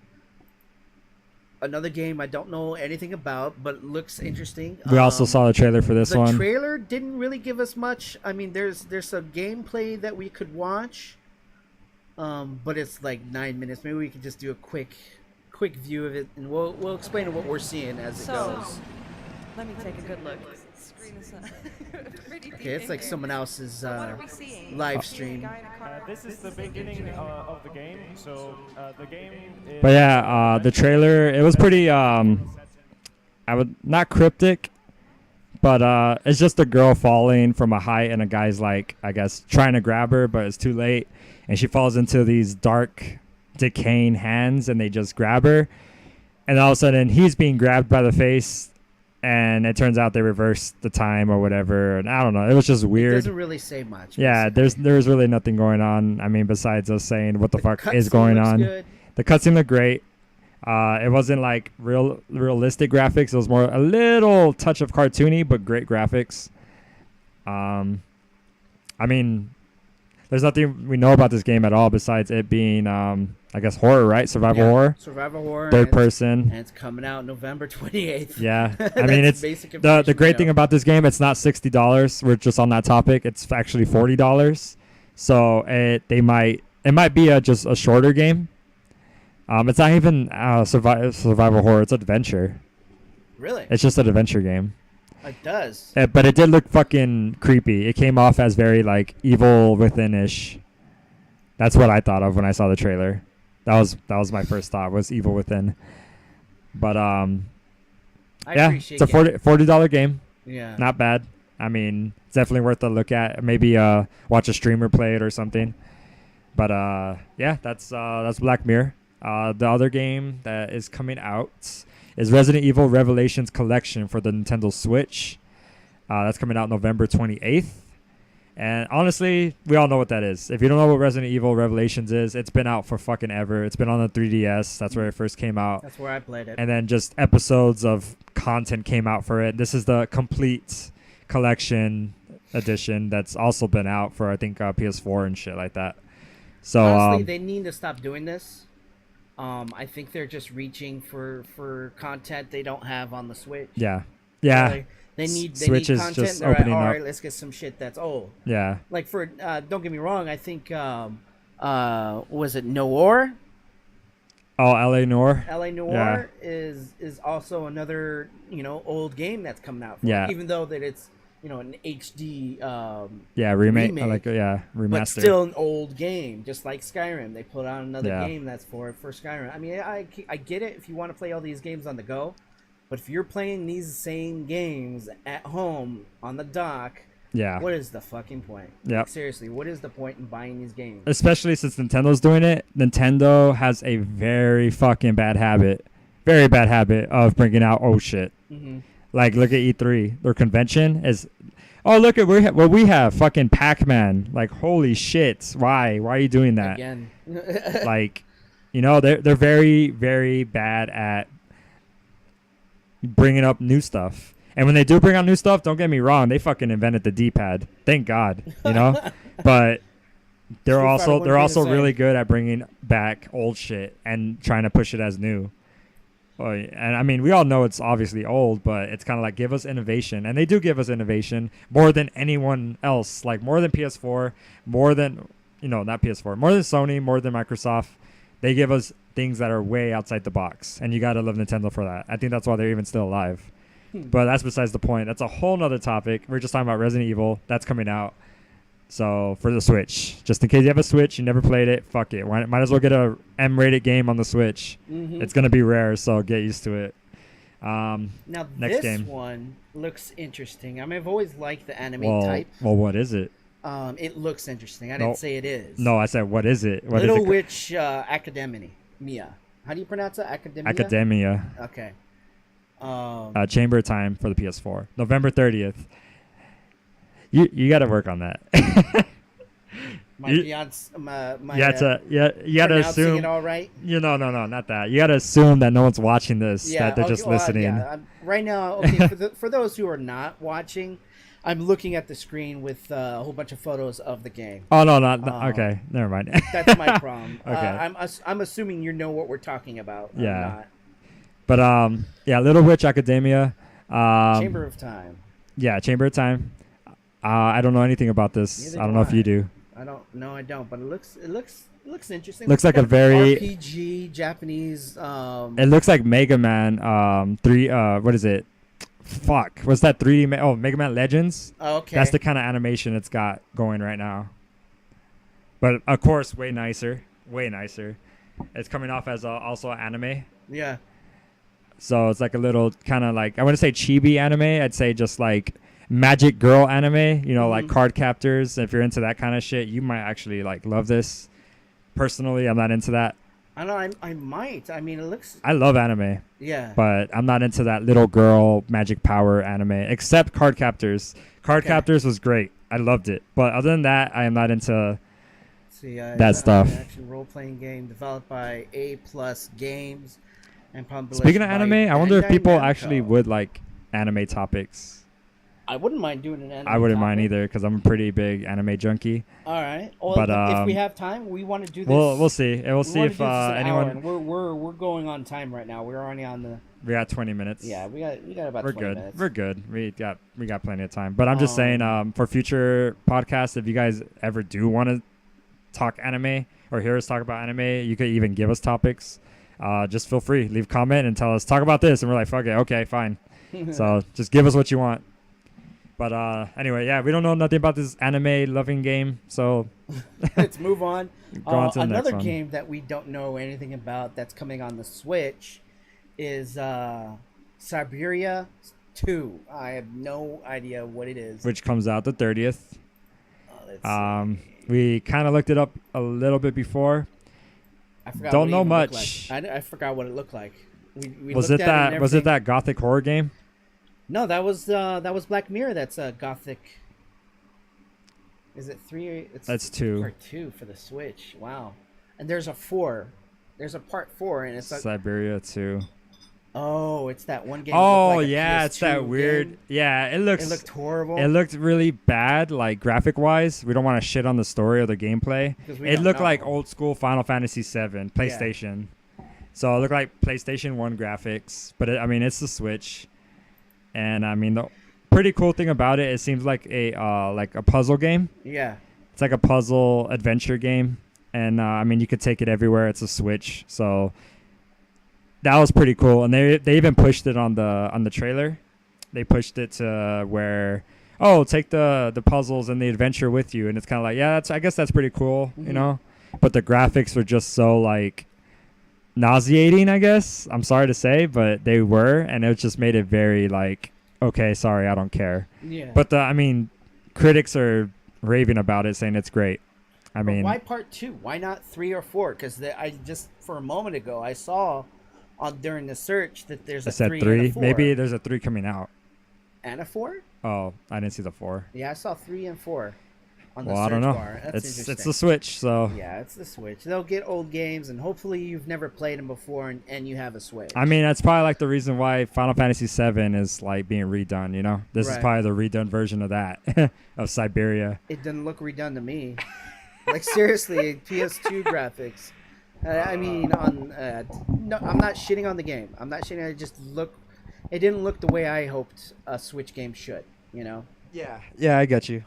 Another game I don't know anything about, but looks interesting. We also saw the trailer for this one. The trailer didn't really give us much. I mean, there's some gameplay that we could watch, but it's like 9 minutes. Maybe we could just do a quick view of it, and we'll explain what we're seeing as it goes. Let me take a good look. Screen is Okay, it's like someone else's live stream. This is the beginning of the game. So the game is... But yeah, the trailer, it was pretty not cryptic, but it's just a girl falling from a height and a guy's like, I guess, trying to grab her, but it's too late, and she falls into these dark, decaying hands, and they just grab her, and all of a sudden he's being grabbed by the face. And it turns out they reversed the time or whatever. And I don't know. It was just weird. It doesn't really say much. Yeah, there's really nothing going on. I mean, besides us saying what the fuck is going on. Good. The cutscene looked great. It wasn't like realistic graphics. It was more a little touch of cartoony, but great graphics. I mean, there's nothing we know about this game at all besides it being, I guess, horror, right? Survival horror. Survival horror. Third person. And it's coming out November 28th. Yeah. I mean, it's the great thing about this game, it's not $60. We're just on that topic. It's actually $40. So it might be just a shorter game. It's not even survival horror. It's adventure. Really? It's just an adventure game. It does. But it did look fucking creepy. It came off as very like Evil Within-ish. That's what I thought of when I saw the trailer. That was my first thought, was Evil Within. But yeah, it's a $40 game. Yeah. Not bad. I mean, it's definitely worth a look at. Maybe watch a streamer play it or something. But yeah, that's Black Mirror. The other game that is coming out is Resident Evil Revelations Collection for the Nintendo Switch. That's coming out November 28th. And honestly, we all know what that is. If you don't know what Resident Evil Revelations is, it's been out for fucking ever. It's been on the 3DS. That's where it first came out. That's where I played it. And then just episodes of content came out for it. This is the complete collection edition that's also been out for, I think, PS4 and shit like that. So honestly, they need to stop doing this. I think they're just reaching for content they don't have on the Switch. Yeah. So they need Switch is content. just They're like, opening all up. right, let's get some shit that's old. Yeah. Like for don't get me wrong, I think was it Noir? Oh, LA Noir. LA Noir is also another old game that's coming out. Yeah. Even though that it's an HD remake. remake, Remaster. but still an old game, just like Skyrim. They put out another Yeah. game that's for Skyrim. I mean, I get it if you want to play all these games on the go, but if you're playing these same games at home on the dock, Yeah. what is the fucking point? Yep. Like, seriously, what is the point in buying these games? Especially since Nintendo's doing it. Nintendo has a very fucking bad habit of bringing out old shit. Mm-hmm. Like, look at E3. Their convention is, oh, look at what we have. Fucking Pac-Man. Like, holy shit. Why? Why are you doing that? Again. Like, they're very, very bad at bringing up new stuff. And when they do bring out new stuff, don't get me wrong, they fucking invented the D-pad. Thank God, But they're also really good at bringing back old shit and trying to push it as new. And I mean, we all know it's obviously old, but it's kind of like, give us innovation. And they do give us innovation more than anyone else, like more than PS4, more than, not PS4, more than Sony, more than Microsoft. They give us things that are way outside the box. And you got to love Nintendo for that. I think that's why they're even still alive. But that's besides the point. That's a whole nother topic. We're just talking about Resident Evil. That's coming out. So for the Switch, just in case you have a Switch, you never played it, fuck it. Might as well get a M-rated game on the Switch. Mm-hmm. It's gonna be rare, so get used to it. Now next this game. one looks interesting. I mean, I've always liked the anime Well, type. well, what is it? It looks interesting. I No. didn't say it is. No, I said, what is it? What is Little it? Witch Academia. How do you pronounce it? Academia. Academia. Okay. Chamber Time for the PS4, November 30th. You got to work on that. My you- fiance, you gotta pronouncing assume. it all right. No, not that. You gotta assume that no one's watching this. That they're okay, just well, listening. yeah, right now, okay. For those who are not watching, I'm looking at the screen with a whole bunch of photos of the game. Oh no, not okay. Never mind. That's my problem. Okay. I'm assuming you know what we're talking about. I'm Yeah. not. But Little Witch Academia. Chamber of Time. Yeah, Chamber of Time. I don't know anything about this. Neither I don't do know if I. you do. I don't. But it looks interesting. Looks like a Got very- RPG Japanese. It looks like Mega Man 3. What is it? Fuck. What's that 3D? Mega Man Legends. Okay. That's the kind of animation it's got going right now. But of course, way nicer. Way nicer. It's coming off as also anime. Yeah. So it's like a little kind of like, I wouldn't say chibi anime. I'd say just like magic girl anime, like card captors. If you're into that kind of shit, you might actually like love this. Personally, I'm not into that. I know. I might. I mean, it looks. I love anime, Yeah. but I'm not into that little girl magic power anime, except card captors. Card captors was great. I loved it. But other than that, I am not into See, that stuff. Action role-playing game developed by A+ Games and published Speaking of by anime, I wonder if Bandai people Namco. actually would like anime topics. I wouldn't mind doing an anime. I wouldn't mind topic. either because I'm a pretty big anime junkie. All right. Well, But, if we um, have time, we want to do this. We'll see. And we'll we see wanna if do this an anyone. hour, and we're going on time right now. We're already on the. We got 20 minutes. Yeah, we got about. We're 20 good. minutes. We're good. We got plenty of time. But I'm just saying, for future podcasts, if you guys ever do want to talk anime or hear us talk about anime, you could even give us topics. Just feel free, leave a comment and tell us talk about this, and we're like, fuck it, okay, fine. So just give us what you want. But anyway, yeah, we don't know nothing about this anime loving game, so Let's move on. Go on to the next Another one. game that we don't know anything about that's coming on the Switch is Siberia 2. I have no idea what it is. which comes out the 30th. Let's see. We kind of looked it up a little bit before. I forgot don't what it know even looked much. like. I forgot what it looked like. We Was looked it at and that? Was it everything. that gothic horror game? No, that was Black Mirror. That's a gothic. Is it 3? That's 2. Part 2 for the Switch. Wow. And there's a 4. There's a part 4, and it's like, Siberia 2. oh, it's that one game. Oh, that looked like a yeah, it's that PS2 weird. game. Yeah, It looked horrible. It looked really bad, like graphic-wise. We don't want to shit on the story or the gameplay. Because we It don't looked know. like old school Final Fantasy VII, PlayStation. So it looked like PlayStation 1 graphics. But I mean, it's the Switch. And I mean, the pretty cool thing about it seems like a puzzle game. Yeah. It's like a puzzle adventure game. And I mean, you could take it everywhere. It's a Switch. So that was pretty cool. And they even pushed it on the trailer. They pushed it to where, take the puzzles and the adventure with you. And it's kind of like, yeah, I guess that's pretty cool, you know. But the graphics were just so like nauseating, I guess. I'm sorry to say, but they were, and it just made it very like, okay, sorry, I don't care. Yeah. But I mean, critics are raving about it, saying it's great. I mean, why part 2? Why not 3 or 4? Because I just for a moment ago I saw during the search that there's I a said 3 3. and a 4. Maybe there's a 3 coming out. And a 4? Oh, I didn't see the 4. Yeah, I saw 3 and 4 on the Well, search I don't know. bar. That's It's interesting. the Switch, so Yeah, it's the Switch. They'll get old games, and hopefully you've never played them before, and you have a Switch. I mean, that's probably like the reason why Final Fantasy VII is like being redone. You know, this is Right. probably the redone version of that of Siberia. It doesn't look redone to me. Like seriously, PS2 graphics. I mean, no, I'm not shitting on the game. I'm not shitting. It didn't look the way I hoped a Switch game should. You know. Yeah, I get you.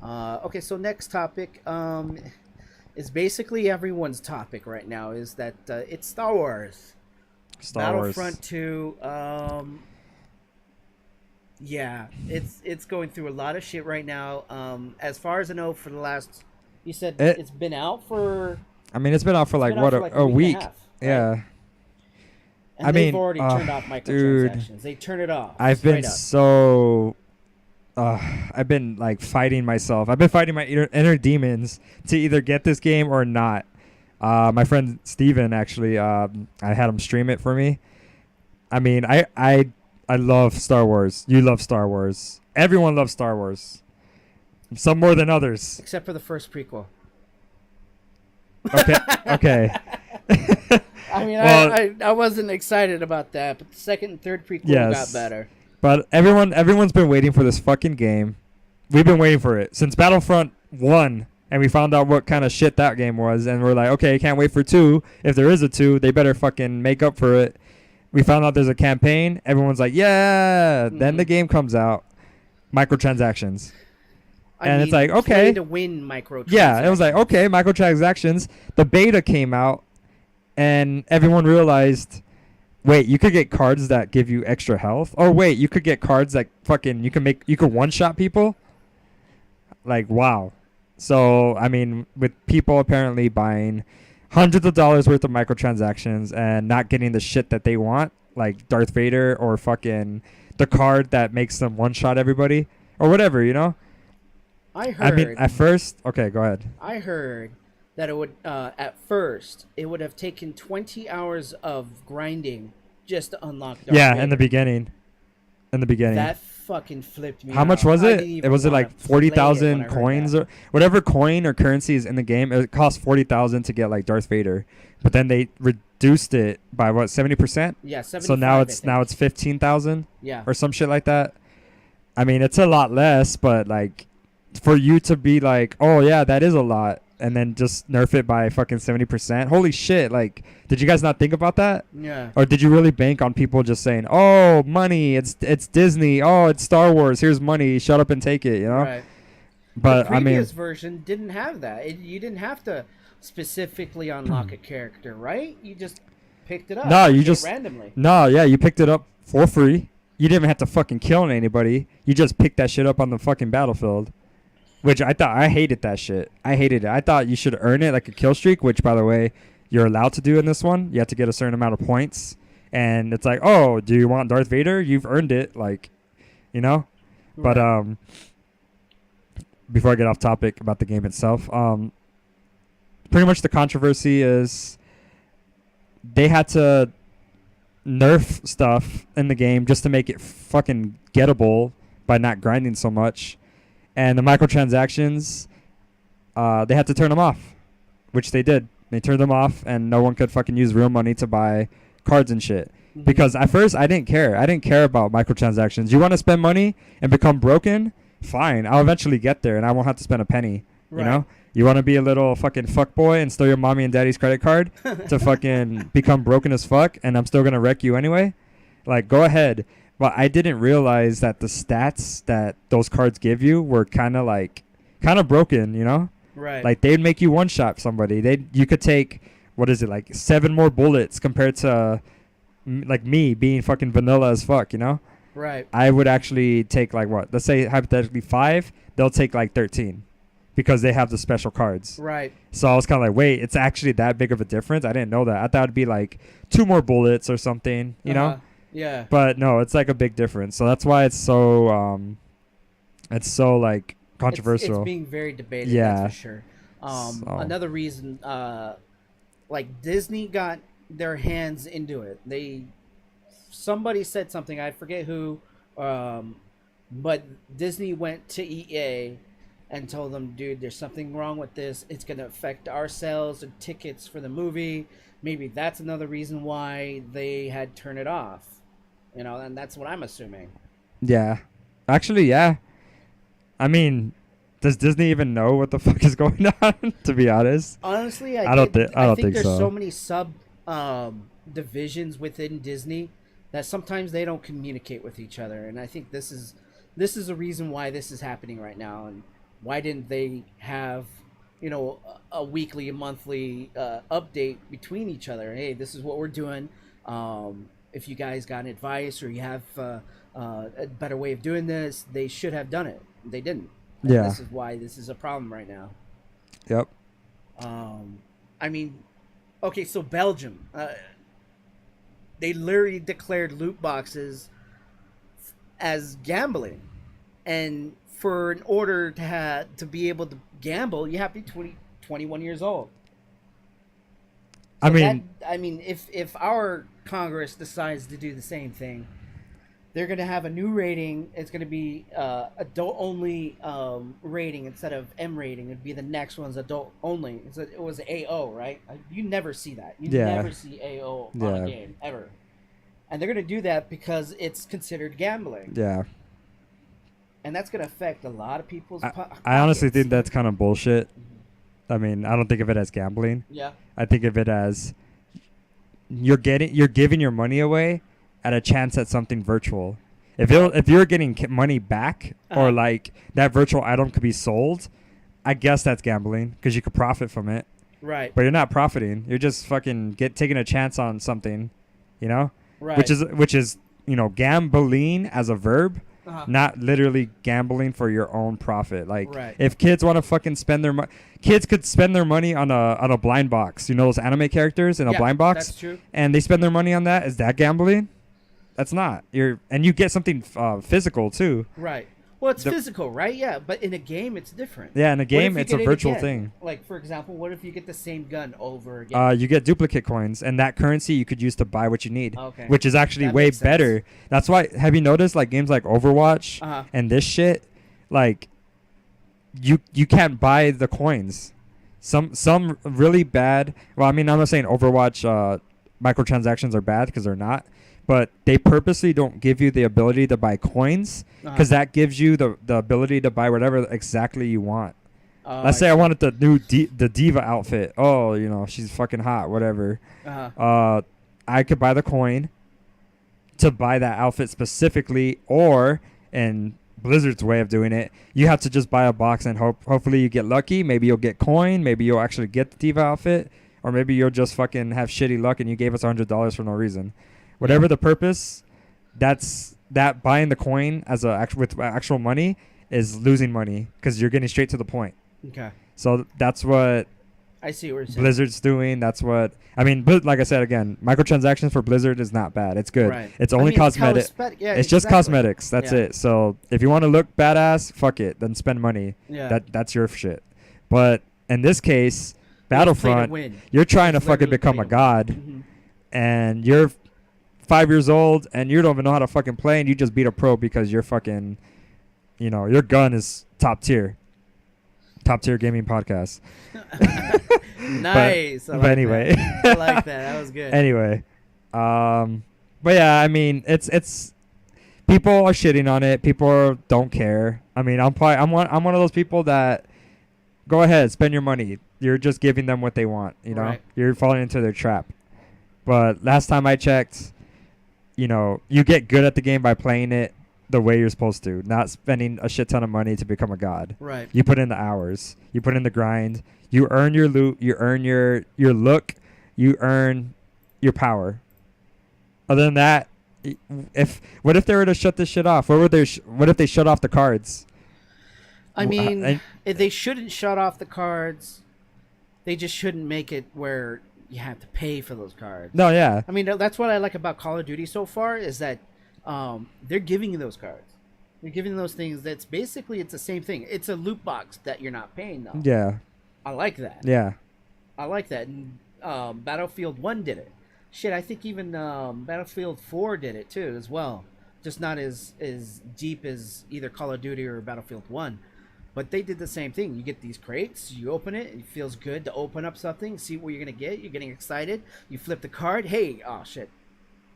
Okay, so next topic is basically everyone's topic right now. Is that it's Star Wars. Star Wars. Battlefront 2. Yeah, it's going through a lot of shit right now. As far as I know, for the last, you said it's been out for. I mean, it's been out for like been out for a week. and a half, right? Yeah. And they've already turned off dude, microtransactions. They turn it off. I've been straight up. so. I've been like fighting myself. I've been fighting my inner demons to either get this game or not. My friend Steven actually, I had him stream it for me. I mean, I love Star Wars. You love Star Wars. Everyone loves Star Wars. Some more than others. Except for the first prequel. Okay. Okay. I mean, Well, I wasn't excited about that, but the second and third prequel Yes. got better. But everyone's been waiting for this fucking game. We've been waiting for it since Battlefront 1, and we found out what kind of shit that game was, and we're like, okay, can't wait for 2. If there is a 2, they better fucking make up for it. We found out there's a campaign. Everyone's like, yeah. Then the game comes out. Microtransactions. And it's like, okay. play to win microtransactions. Yeah, it was like, okay, microtransactions. The beta came out, and everyone realized, wait, you could get cards that give you extra health? Or wait, you could get cards that fucking, you could one-shot people? Like, wow. So, I mean, with people apparently buying hundreds of dollars worth of microtransactions and not getting the shit that they want, like Darth Vader or fucking the card that makes them one-shot everybody, or whatever, you know? I heard. I mean, at first, okay, go ahead. I heard that it would, at first, it would have taken 20 hours of grinding just to unlock Darth Yeah, Vader. in the beginning. That fucking flipped me How out. much was I it? didn't It even was it wanna like play it when I 40,000 heard coins that. or whatever coin or currency is in the game. It cost 40,000 to get like Darth Vader, but then they reduced it by what 70%. Yeah, 75, So now I it's think. 15,000 Yeah. or some shit like that. I mean, it's a lot less, but like for you to be like, oh yeah, that is a lot, and then just nerf it by fucking 70%. Holy shit! Like, did you guys not think about that? Yeah. Or did you really bank on people just saying, "Oh, money, it's Disney. Oh, it's Star Wars. Here's money. Shut up and take it." You know. Right. But the I mean, previous version didn't have that. You didn't have to specifically unlock a character, right? You just picked it up. No, you okay, just randomly. no, yeah, you picked it up for free. You didn't even have to fucking kill anybody. You just picked that shit up on the fucking battlefield. Which I hated that shit. I hated it. I thought you should earn it like a kill streak, which, by the way, you're allowed to do in this one. You have to get a certain amount of points. And it's like, oh, do you want Darth Vader? You've earned it. Like, you know? But before I get off topic about the game itself, pretty much the controversy is they had to nerf stuff in the game just to make it fucking gettable by not grinding so much. and the microtransactions, they had to turn them off, which they did. They turned them off, and no one could fucking use real money to buy cards and shit. Mhm. Because at first I didn't care. I didn't care about microtransactions. You want to spend money and become broken? Fine. I'll eventually get there, and I won't have to spend a penny. Right. You know? You want to be a little fucking fuck boy and steal your mommy and daddy's credit card to fucking become broken as fuck, and I'm still going to wreck you anyway? Like, go ahead. But I didn't realize that the stats that those cards give you were kind of broken, you know? Right. Like, they'd make you one-shot somebody. You could take, what is it, like 7 more bullets compared to, like, me being fucking vanilla as fuck, you know? Right. I would actually take, like, what? Let's say, hypothetically, 5. They'll take, like, 13 because they have the special cards. Right. So I was kind of like, wait, it's actually that big of a difference? I didn't know that. I thought it'd be, like, 2 more bullets or something, you know? Yeah. But, no, it's, like, a big difference. So that's why it's so, like, controversial. It's being very debated, Yeah. that's for sure. So. Another reason, like Disney got their hands into it. Somebody said something, I forget who, but Disney went to EA and told them, dude, there's something wrong with this. It's going to affect our sales and tickets for the movie. Maybe that's another reason why they had turned it off. You know, and that's what I'm assuming. Yeah. Actually, yeah. I mean, does Disney even know what the fuck is going on, to be honest? Honestly, I don't think there's so. so many sub divisions within Disney that sometimes they don't communicate with each other, and I think this is a reason why this is happening right now. And why didn't they have, you know, a weekly, a monthly update between each other? Hey, this is what we're doing. If you guys got advice or you have a better way of doing this, they should have done it. They didn't. And Yeah. This is why this is a problem right now. Yep. I mean, okay, so Belgium, they literally declared loot boxes as gambling, and in order to be able to gamble, you have to be 21 years old. I mean, if our Congress decides to do the same thing, they're going to have a new rating. It's going to be adult only rating instead of M rating. It'd be the next one's adult only. It was AO, right? You never see that. You Yeah. never see AO on Yeah. a game ever. And they're going to do that because it's considered gambling, yeah. and that's going to affect a lot of people's. I honestly pockets. think that's kind of bullshit. I mean, I don't think of it as gambling. Yeah. I think of it as you're giving your money away at a chance at something virtual. If you're getting money back, or like that virtual item could be sold, I guess that's gambling because you could profit from it. Right. But you're not profiting. You're just fucking taking a chance on something, you know? Right. Which is, you know, gambling as a verb, Uh-huh. not literally gambling for your own profit. Like, Right. if kids want to fucking spend their money, kids could spend their money on a blind box. You know those anime characters in a Yeah, blind box? That's true. And they spend their money on that. Is that gambling? That's not. And you get something physical too. Right. Well, it's physical, right? Yeah, but in a game, it's different. Yeah, in a What game, if you it's a get it virtual again? thing. Like, for example, what if you get the same gun over again? You get duplicate coins, and that currency you could use to buy what you need, Okay. which is actually That way makes sense. better. That's why. Have you noticed, like, games like Overwatch Uh-huh. and this shit, like, you can't buy the coins. Some really bad. Well, I mean, I'm not saying Overwatch microtransactions are bad, because they're not. But they purposely don't give you the ability to buy coins, because that gives you the ability to buy whatever exactly you want. Let's say I wanted the new the diva outfit. Oh, you know, she's fucking hot, whatever. I could buy the coin to buy that outfit specifically, or in Blizzard's way of doing it, you have to just buy a box and hopefully you get lucky. Maybe you'll get coin. Maybe you'll actually get the diva outfit, or maybe you'll just fucking have shitty luck and you gave us $100 for no reason. Whatever the purpose, that buying the coin with actual money is losing money, because you're getting straight to the point. Okay. So that's what I see what you're saying. Blizzard's doing. That's what I mean. But like I said again, microtransactions for Blizzard is not bad. It's good. Right. It's only cosmetic. It's just cosmetics. That's it. So if you want to look badass, fuck it. Then spend money. Yeah. That's your shit. But in this case, Battlefront, win. you're trying to It's fucking literally become play a to god, Mhm. and you're 5 years old and you don't even know how to fucking play, and you just beat a pro because you're fucking, you know, your gun is top tier gaming podcast. Nice. I like but anyway, that. I like that. That was good. Anyway, but yeah, I mean, it's people are shitting on it. People don't care. I mean, I'm one of those people that go ahead, spend your money. You're just giving them what they want. You know, Right. You're falling into their trap. But last time I checked, you know, you get good at the game by playing it the way you're supposed to, not spending a shit ton of money to become a god. Right. You put in the hours. You put in the grind. You earn your loot. You earn your look. You earn your power. Other than that, what if they were to shut this shit off? What if they shut off the cards? I mean, if they shouldn't shut off the cards. They just shouldn't make it where you have to pay for those cards. No, yeah. I mean, that's what I like about Call of Duty so far is that they're giving you those cards. They're giving those things. That's basically it's the same thing. It's a loot box that you're not paying though. Yeah. I like that. Yeah. I like that. And Battlefield 1 did it. Shit, I think even Battlefield 4 did it too as well. Just not as deep as either Call of Duty or Battlefield 1. But they did the same thing. You get these crates, you open it, it feels good to open up something, see what you're going to get. You're getting excited. You flip the card. Hey, oh, shit.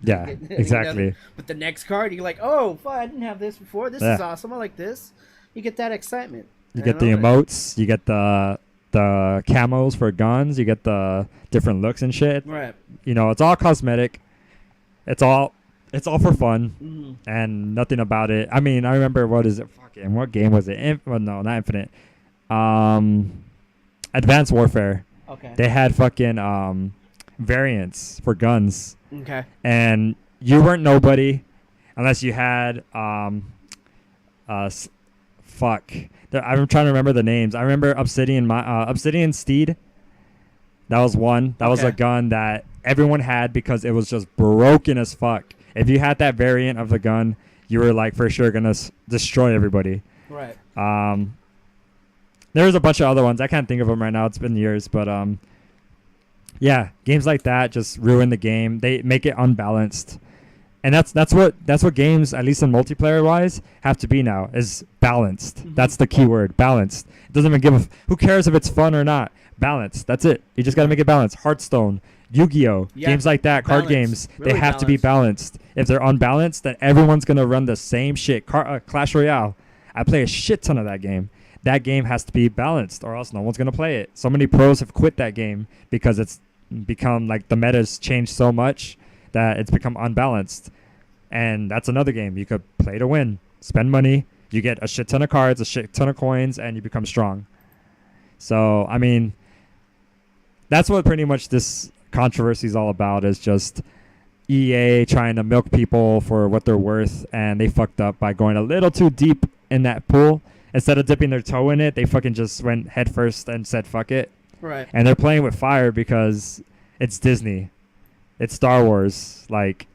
Yeah, exactly. But the next card, you're like, oh, fuck, I didn't have this before. This is awesome. I like this. You get that excitement. You get the emotes. You get the camos for guns. You get the different looks and shit. Right. You know, it's all cosmetic. It's all for fun and nothing about it. I mean, I remember what game was it? Well, no, not Infinite. Advanced Warfare. Okay. They had fucking variants for guns. Okay. And you weren't nobody unless you had fuck. I'm trying to remember the names. I remember Obsidian Steed. That was one. That was a gun that everyone had because it was just broken as fuck. If you had that variant of the gun, you were like for sure gonna destroy everybody. Right. There was a bunch of other ones. I can't think of them right now. It's been years, but yeah, games like that just ruin the game. They make it unbalanced, and that's what games, at least in multiplayer wise, have to be now is balanced. Mm-hmm. That's the key word, balanced. It doesn't even give who cares if it's fun or not. Balanced. That's it. You just gotta make it balanced. Hearthstone, Yu-Gi-Oh, games like that, card games, really they have to be balanced. If they're unbalanced, then everyone's gonna run the same shit. Clash Royale, I play a shit ton of that game. That game has to be balanced, or else no one's gonna play it. So many pros have quit that game because it's become like the meta's changed so much that it's become unbalanced. And that's another game you could play to win. Spend money, you get a shit ton of cards, a shit ton of coins, and you become strong. So I mean, that's what pretty much this controversy is all about, is just EA trying to milk people for what they're worth, and they fucked up by going a little too deep in that pool. Instead of dipping their toe in it, they fucking just went head first and said fuck it. Right. And they're playing with fire because it's Disney. It's Star Wars. Like,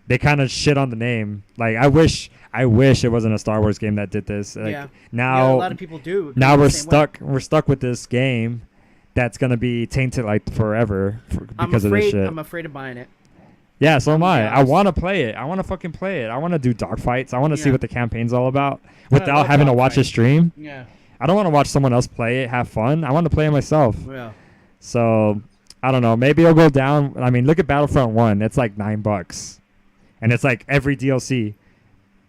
they kind of shit on the name. Like, I wish it wasn't a Star Wars game that did this. Like, yeah. Now, a lot of people do. Now we're stuck. We're stuck with this game that's gonna be tainted like forever because of this shit. I'm afraid of buying it. Yeah, so am I. I want to play it. I want to fucking play it. I want to do dogfights. I want to see what the campaign's all about without having to watch a stream. Yeah. I don't want to watch someone else play it, have fun. I want to play it myself. Yeah. So, I don't know. Maybe it'll go down. I mean, look at Battlefront 1. It's like $9. And it's like every DLC.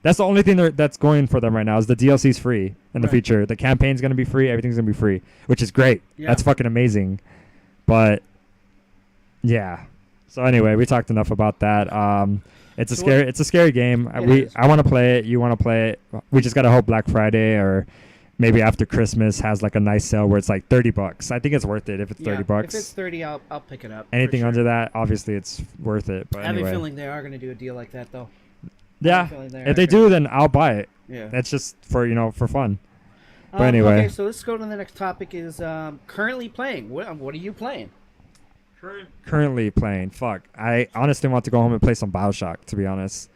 That's the only thing that's going for them right now is the DLC's free in the future. The campaign's going to be free. Everything's going to be free, which is great. Yeah. That's fucking amazing. But, yeah. So anyway, we talked enough about that. It's a scary game. I want to play it. You want to play it. We just got to hope Black Friday or maybe after Christmas has like a nice sale where it's like $30. I think it's worth it if it's $30. If it's 30, I'll pick it up. Anything under that, obviously it's worth it. But I have anyway. a feeling they are going to do a deal like that though. Yeah. If they do, then I'll buy it. Yeah. That's just for fun. But anyway. Okay, so let's go to the next topic. Is currently playing. What are you playing? Currently playing. Fuck. I honestly want to go home and play some BioShock, to be honest.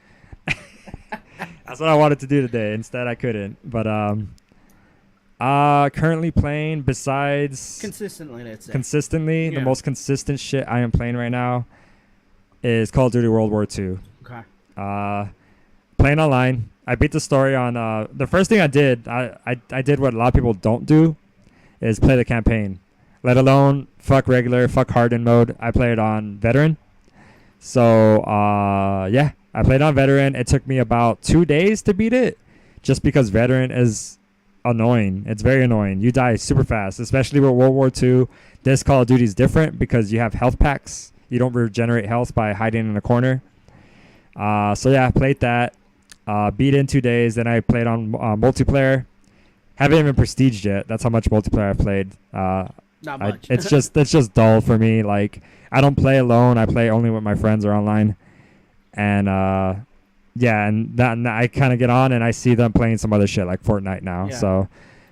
That's what I wanted to do today. Instead, I couldn't. But currently playing besides consistently, let's say. Consistently, the most consistent shit I am playing right now is Call of Duty World War II. Okay. Playing online. I beat the story on the first thing I did. I did what a lot of people don't do, is play the campaign. Let alone fuck regular, fuck hardened mode. I played on veteran. So yeah, I played on veteran. It took me about 2 days to beat it, just because veteran is annoying. It's very annoying. You die super fast, especially with World War II. This Call of Duty is different because you have health packs. You don't regenerate health by hiding in a corner. So yeah, I played that. Beat it in 2 days. Then I played on multiplayer. Haven't even prestiged yet. That's how much multiplayer I played. Not much. It's just dull for me. Like, I don't play alone. I play only with my friends or online. And yeah, and I kind of get on and I see them playing some other shit like Fortnite now. Yeah. So,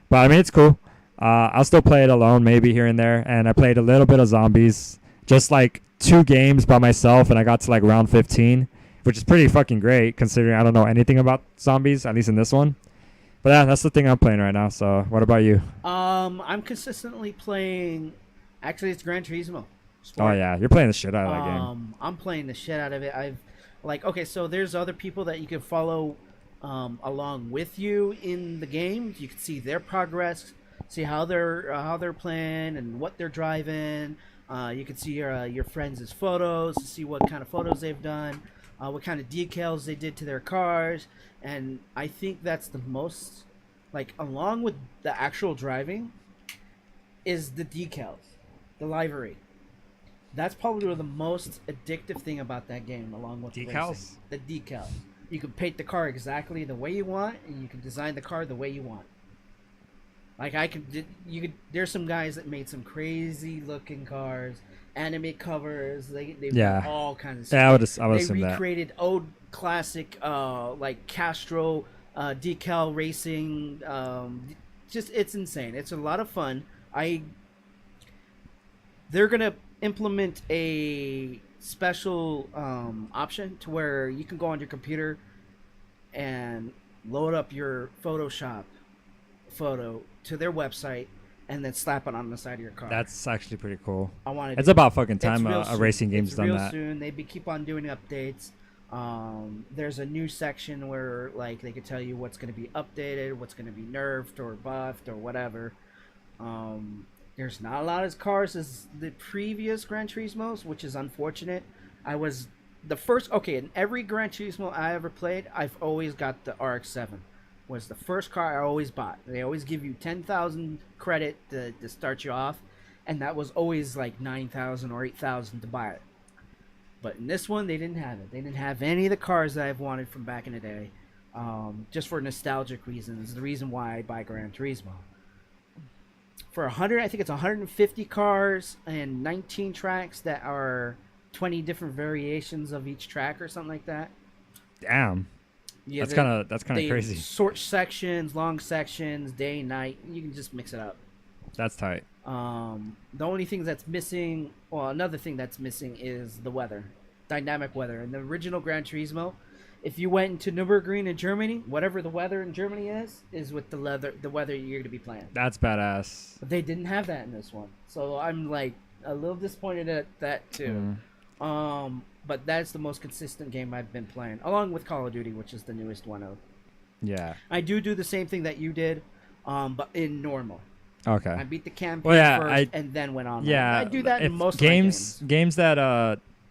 but I mean, it's cool. I'll still play it alone maybe here and there. And I played a little bit of zombies, just like 2 games by myself, and I got to like round 15, which is pretty fucking great considering I don't know anything about zombies, at least in this one. But yeah, that's the thing I'm playing right now. So what about you? I'm consistently playing. Actually, it's Gran Turismo. Oh yeah, you're playing the shit out of that game. I'm playing the shit out of it. Okay, so there's other people that you can follow along with you in the game. You can see their progress, see how they're playing and what they're driving. You can see your friends' photos to see what kind of photos they've done, what kind of decals they did to their cars, and I think that's the most, like, along with the actual driving, is the decals, the livery. That's probably the most addictive thing about that game, along with Decals? racing. The decals. You can paint the car exactly the way you want, and you can design the car the way you want. Like there's some guys that made some crazy looking cars, anime covers. They Yeah. all kinds of stuff. Yeah, I would They assume that. recreated old classic like Castro decal racing. Just it's insane. It's a lot of fun. They're gonna implement a special option to where you can go on your computer and load up your Photoshop photo to their website and then slap it on the side of your car. That's actually pretty cool. I want to. It's about fucking It's time real a soon. racing game's It's done real that. soon. They keep on doing updates. There's a new section where like they could tell you what's going to be updated, what's going to be nerfed or buffed or whatever. There's not a lot of cars as the previous Gran Turismos, which is unfortunate. I was the first. Okay, in every Gran Turismo I ever played, I've always got the RX-7. Was the first car I always bought. They always give you 10,000 credit to start you off, and that was always like 9,000 or 8,000 to buy it. But in this one, they didn't have it. They didn't have any of the cars that I've wanted from back in the day, just for nostalgic reasons. The reason why I buy Gran Turismo. For 100, I think it's 150 cars and 19 tracks that are 20 different variations of each track or something like that. Damn. Yeah, That's kind of they crazy. Short sections, long sections, day, night. You can just mix it up. That's tight. The only thing that's missing, well, another thing that's missing is the weather, dynamic weather. In the original Gran Turismo, if you went into Nürburgring in Germany, whatever the weather in Germany is with the weather you're going to be playing. That's badass. But they didn't have that in this one, so I'm like a little disappointed at that too. But that's the most consistent game I've been playing, along with Call of Duty, which is the newest one of. Yeah. I do the same thing that you did, but in normal. Okay. I beat the campaign Well, yeah, first and then went on. Yeah. I do that in if most of my games that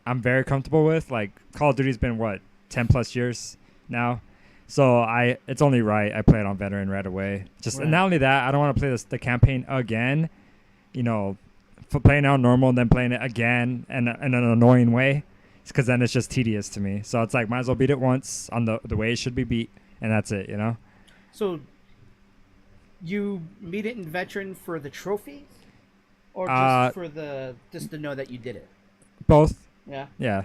I'm very comfortable with. Like Call of Duty's been 10 plus years now, so it's only right I play it on veteran right away. Just Right. And not only that, I don't want to play the campaign again. You know, for playing out normal and then playing it again in an annoying way, because then it's just tedious to me. So it's like might as well beat it once on the way it should be beat, and that's it. You know. So you beat it in veteran for the trophy, or just to know that you did it. Both. Yeah. Yeah.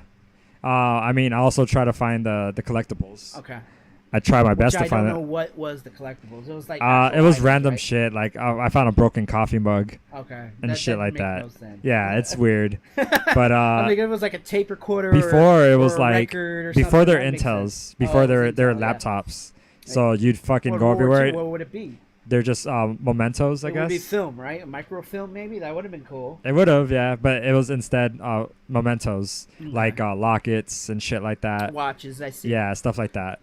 I mean, I also try to find the collectibles. Okay. I try my best Which to find I it. don't know what was the collectibles. It was like It was items, random right? shit. Like I found a broken coffee mug Okay. and shit like makes that. no sense. Yeah, it's weird. But I think it was like a tape recorder. before it was or a like record or before something. their That makes Intels, sense. before Oh, it their was their Intel, yeah. laptops. So you'd fucking Or go World War II, everywhere. what would it be? They're just mementos, I It would be guess. film, right? A microfilm, maybe. That would have been cool. It would have, yeah, but it was instead mementos, Okay. like lockets and shit like that. Watches, I see. Yeah, stuff like that.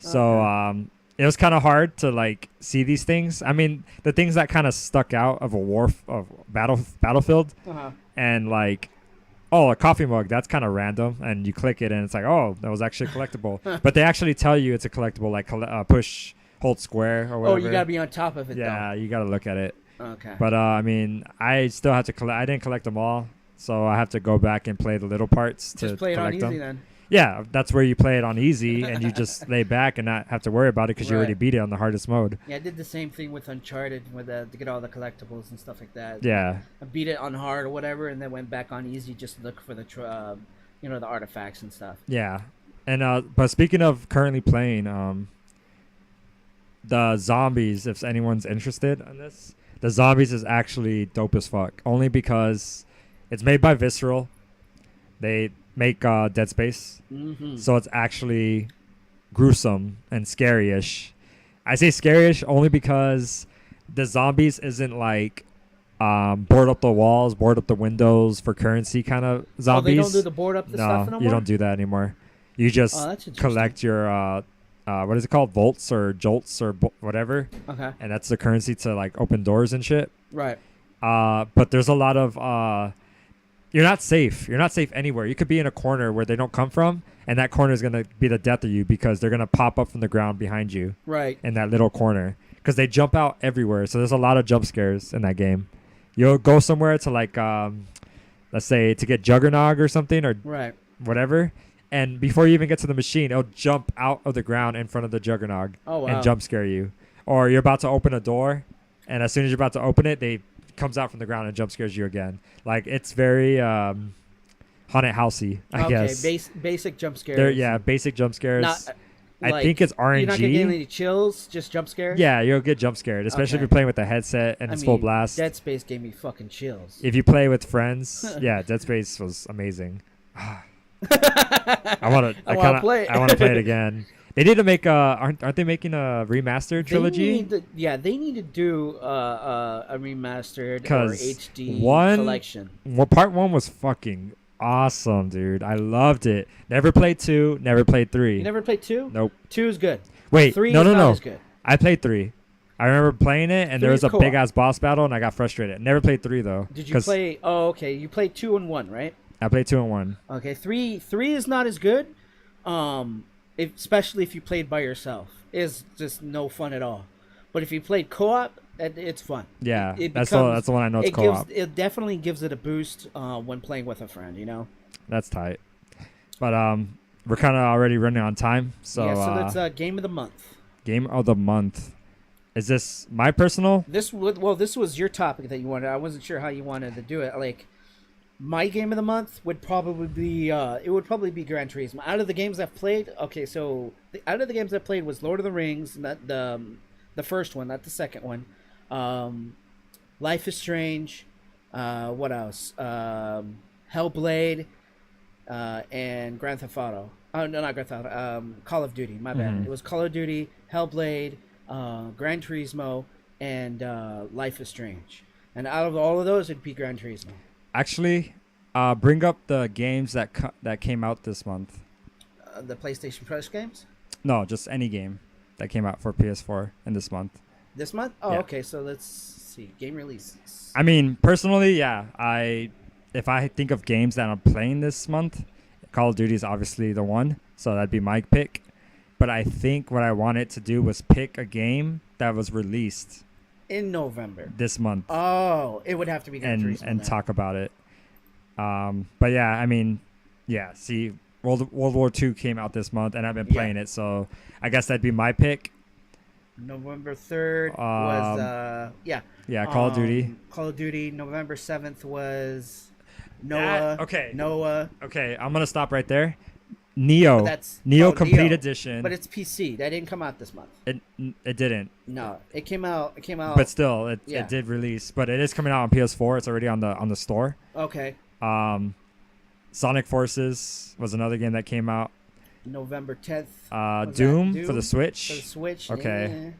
So it was kind of hard to like see these things. I mean, the things that kind of stuck out of Battlefield, and like, oh, a coffee mug, that's kind of random, and you click it and it's like, oh, that was actually collectible. But they actually tell you it's a collectible, like push, hold square or whatever. Oh, you gotta be on top of it. Yeah, you gotta look at it. Okay. But I mean, I still have to collect. I didn't collect them all, so I have to go back and play the little parts to just play it on collect easy them. then. Yeah, that's where you play it on easy and you just lay back and not have to worry about it because you already beat it on the hardest mode. Yeah, I did the same thing with Uncharted to get all the collectibles and stuff like that. Yeah. I beat it on hard or whatever, and then went back on easy just to look for the the artifacts and stuff. Yeah, and but speaking of currently playing, the zombies, if anyone's interested in this, the zombies is actually dope as fuck. Only because it's made by Visceral. They make Dead Space, so it's actually gruesome and scary-ish. I say scary-ish only because the zombies isn't like board up the walls, board up the windows for currency kind of zombies. Oh, they don't do the board up the stuff no more? You don't do that anymore. You just collect your what is it called, volts or jolts or whatever. Okay. And that's the currency to like open doors and shit. Right. But there's a lot of you're not safe. You're not safe anywhere. You could be in a corner where they don't come from, and that corner is gonna be the death of you because they're gonna pop up from the ground behind you. Right. In that little corner, because they jump out everywhere. So there's a lot of jump scares in that game. You'll go somewhere to like, let's say to get Juggernog or something or whatever, and before you even get to the machine, it'll jump out of the ground in front of the Juggernog and jump scare you. Or you're about to open a door, and as soon as you're about to open it, they comes out from the ground and jump scares you again. Like it's very haunted housey, I guess. Basic jump scares. Basic jump scares. Not, I think it's RNG. You're not gonna get any chills, just jump scares. Yeah, you'll get jump scared, especially if you're playing with the headset and it's full blast. Dead Space gave me fucking chills. If you play with friends, yeah, Dead Space was amazing. I want to play it again. They need to make aren't they making a remastered trilogy? They need to do a remastered or HD collection. Well, part 1 was fucking awesome, dude. I loved it. Never played 2, never played 3. You never played 2? Nope. 2 is good. Wait, 3 no. is not as good. I played 3. I remember playing it, and there was a big ass boss battle, and I got frustrated. Never played 3 though. Did you play? Oh, okay. You played 2 and 1, right? I played 2 and 1. Okay, 3 is not as good. Especially if you played by yourself, it's just no fun at all. But if you played co-op, it's fun. Yeah, that's the one I know. It's co-op. It definitely gives it a boost when playing with a friend. You know. That's tight. But we're kind of already running on time, so that's game of the month. Game of the month. Is this my personal? This was your topic that you wanted. I wasn't sure how you wanted to do it. Like, my game of the month would probably be Gran Turismo. Out of the games I've played, out of the games I played was Lord of the Rings, not the first one, not the second one. Life is Strange. What else? Hellblade, and Grand Theft Auto. Oh no, not Grand Theft Auto. Call of Duty. My bad. It was Call of Duty, Hellblade, Gran Turismo, and Life is Strange. And out of all of those, it'd be Gran Turismo. Actually, bring up the games that came out this month. The PlayStation Plus games? No, just any game that came out for PS4 in this month. This month? Oh, yeah. Okay. So let's see. Game releases. I mean, personally, yeah. If I think of games that I'm playing this month, Call of Duty is obviously the one. So that'd be my pick. But I think what I wanted to do was pick a game that was released in November this month. Oh, it would have to be Gran Turismo and talk about it. But yeah, I mean, yeah. See, World War II came out this month, and I've been playing it, so I guess that'd be my pick. November 3rd was Call of Duty. Call of Duty. November 7th was Noah. Noah. Okay, I'm gonna stop right there. Neo Complete Edition. But it's PC. That didn't come out this month. It didn't. No, it came out. But still, it did release. But it is coming out on PS4. It's already on the store. Okay. Sonic Forces was another game that came out. November 10th. Doom for the Switch. For the Switch. Okay.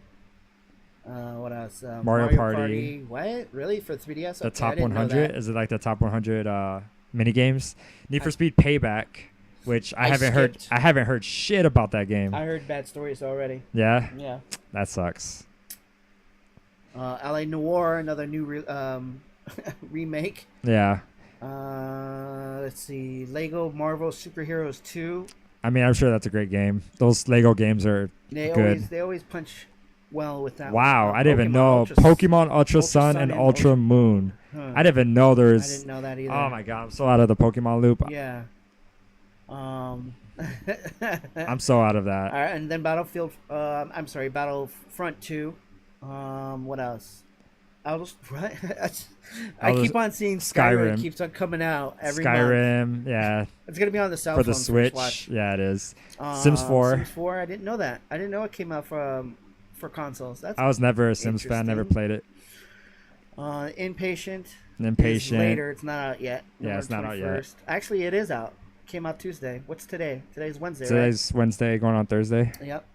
What else? Mario Party. What? Really? For 3DS? The top 100? Is it like the top 100 mini games? Need for Speed Payback. which I I skipped. haven't heard shit about that game. I heard bad stories already. Yeah, Yeah. that sucks. LA Noire, another new remake. Yeah. Let's see. Lego Marvel Superheroes 2. I mean, I'm sure that's a great game. Those Lego games are good. They always punch well with that. Wow, one. I didn't even know Pokemon Ultra Sun and Ultra Moon. Huh. I didn't even know there I was. didn't know that either. Oh my god, I'm so out of the Pokemon loop. Yeah. I'm so out of that. All right, and then Battlefront 2. What else? I keep on seeing Skyrim. Skyrim. Keeps on coming out every month. Skyrim, yeah, It's gonna be on the cell for phone the Switch. watch. Yeah, it is. Sims 4. Sims 4. I didn't know that. I didn't know it came out for consoles. That's I was never a Sims fan. Never interesting. played it. Impatient. Impatient. Later. It's not out yet. Yeah, it's not out yet. 21st. Actually, it is out. Came out Tuesday. What's today? Today's Wednesday. Today's Wednesday, going on Thursday. Right? Yep.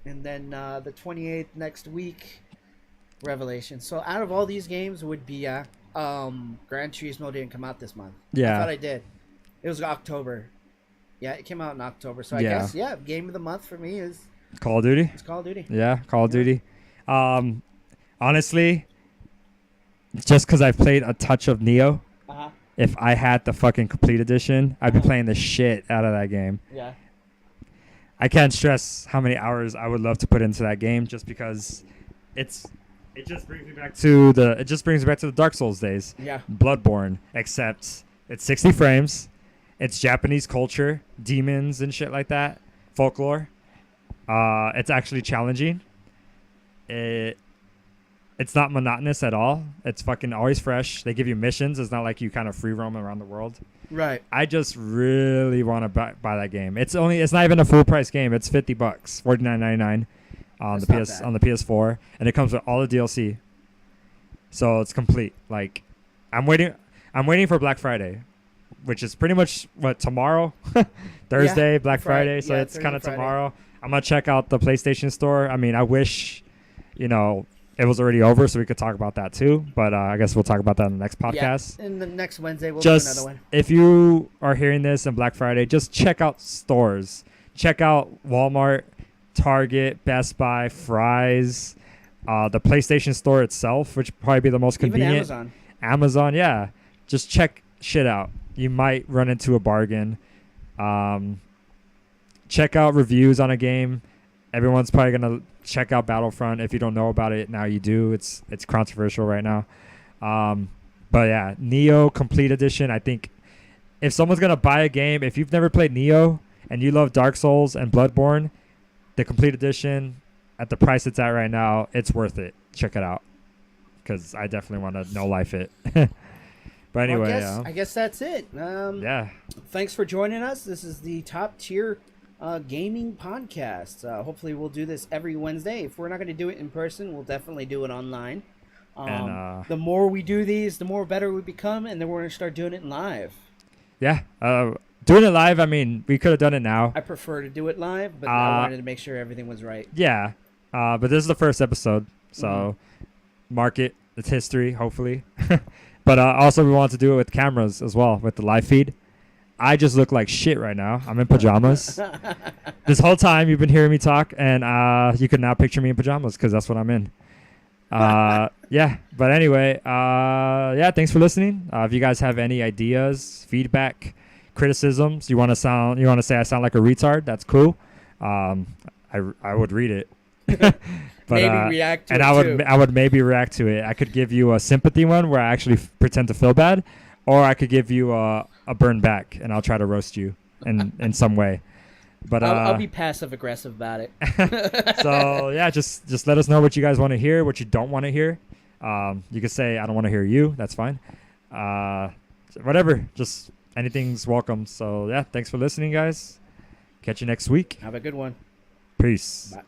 And then the 28th next week. Revelation. So out of all these games would be Gran Turismo didn't come out this month. Yeah. I thought I did. It was October. Yeah, it came out in October. So I Yeah. guess game of the month for me is Call of Duty. it's Call of Duty. Yeah, Call of Duty. Honestly, just because I've played a touch of Neo, Uh-huh. if I had the fucking complete edition, I'd be Uh-huh. playing the shit out of that game. Yeah. I can't stress how many hours I would love to put into that game, just because it just brings me back to the Dark Souls days. Yeah. Bloodborne, except it's 60 frames. It's Japanese culture, demons and shit like that, folklore. It's actually challenging. It's not monotonous at all. It's fucking always fresh. They give you missions. It's not like you kind of free roam around the world. Right. I just really want to buy that game. It's not even a full price game. It's $50, $49.99 on That's not bad. on the PS4, and it comes with all the DLC. So it's complete. Like, I'm waiting for Black Friday, which is pretty much tomorrow, Thursday, Black Friday. So it's kind of tomorrow. I'm gonna check out the PlayStation Store. I mean, I wish, it was already over, so we could talk about that too. But I guess we'll talk about that in the next podcast. Yeah. And the next Wednesday we'll do another one. If you are hearing this on Black Friday, just check out stores. Check out Walmart, Target, Best Buy, Fry's, the PlayStation Store itself, which would probably be the most convenient. Even Amazon, yeah. Just check shit out. You might run into a bargain. Check out reviews on a game. Everyone's probably gonna check out Battlefront. If you don't know about it, now you do. It's controversial right now. But yeah, Neo Complete Edition. I think if someone's gonna buy a game, if you've never played Neo and you love Dark Souls and Bloodborne, the Complete Edition at the price it's at right now, it's worth it. Check it out, because I definitely want to no life it. But anyway, I guess that's it. yeah. Thanks for joining us. This is the Top Tier Gaming Podcast. Hopefully we'll do this every Wednesday. If we're not going to do it in person, we'll definitely do it online. And the more we do these, the more better we become, and then we're going to start doing it live. Yeah. Doing it live, I mean, we could have done it now. I prefer to do it live, but I wanted to make sure everything was right. Yeah. But this is the first episode, so mark it. It's history, hopefully. But also we want to do it with cameras as well, with the live feed. I just look like shit right now. I'm in pajamas. This whole time you've been hearing me talk, and you can now picture me in pajamas because that's what I'm in. Yeah. But anyway, yeah, thanks for listening. If you guys have any ideas, feedback, criticisms, you want to say I sound like a retard, that's cool. I would read it. But, maybe react to and it I would maybe react to it. I could give you a sympathy one where I actually pretend to feel bad, or I could give you a burn back and I'll try to roast you in some way. But I'll be passive aggressive about it. So yeah, just let us know what you guys want to hear, what you don't want to hear. You could say I don't want to hear you. That's fine. Whatever. Just anything's welcome. So yeah, thanks for listening, guys. Catch you next week. Have a good one. Peace. Bye.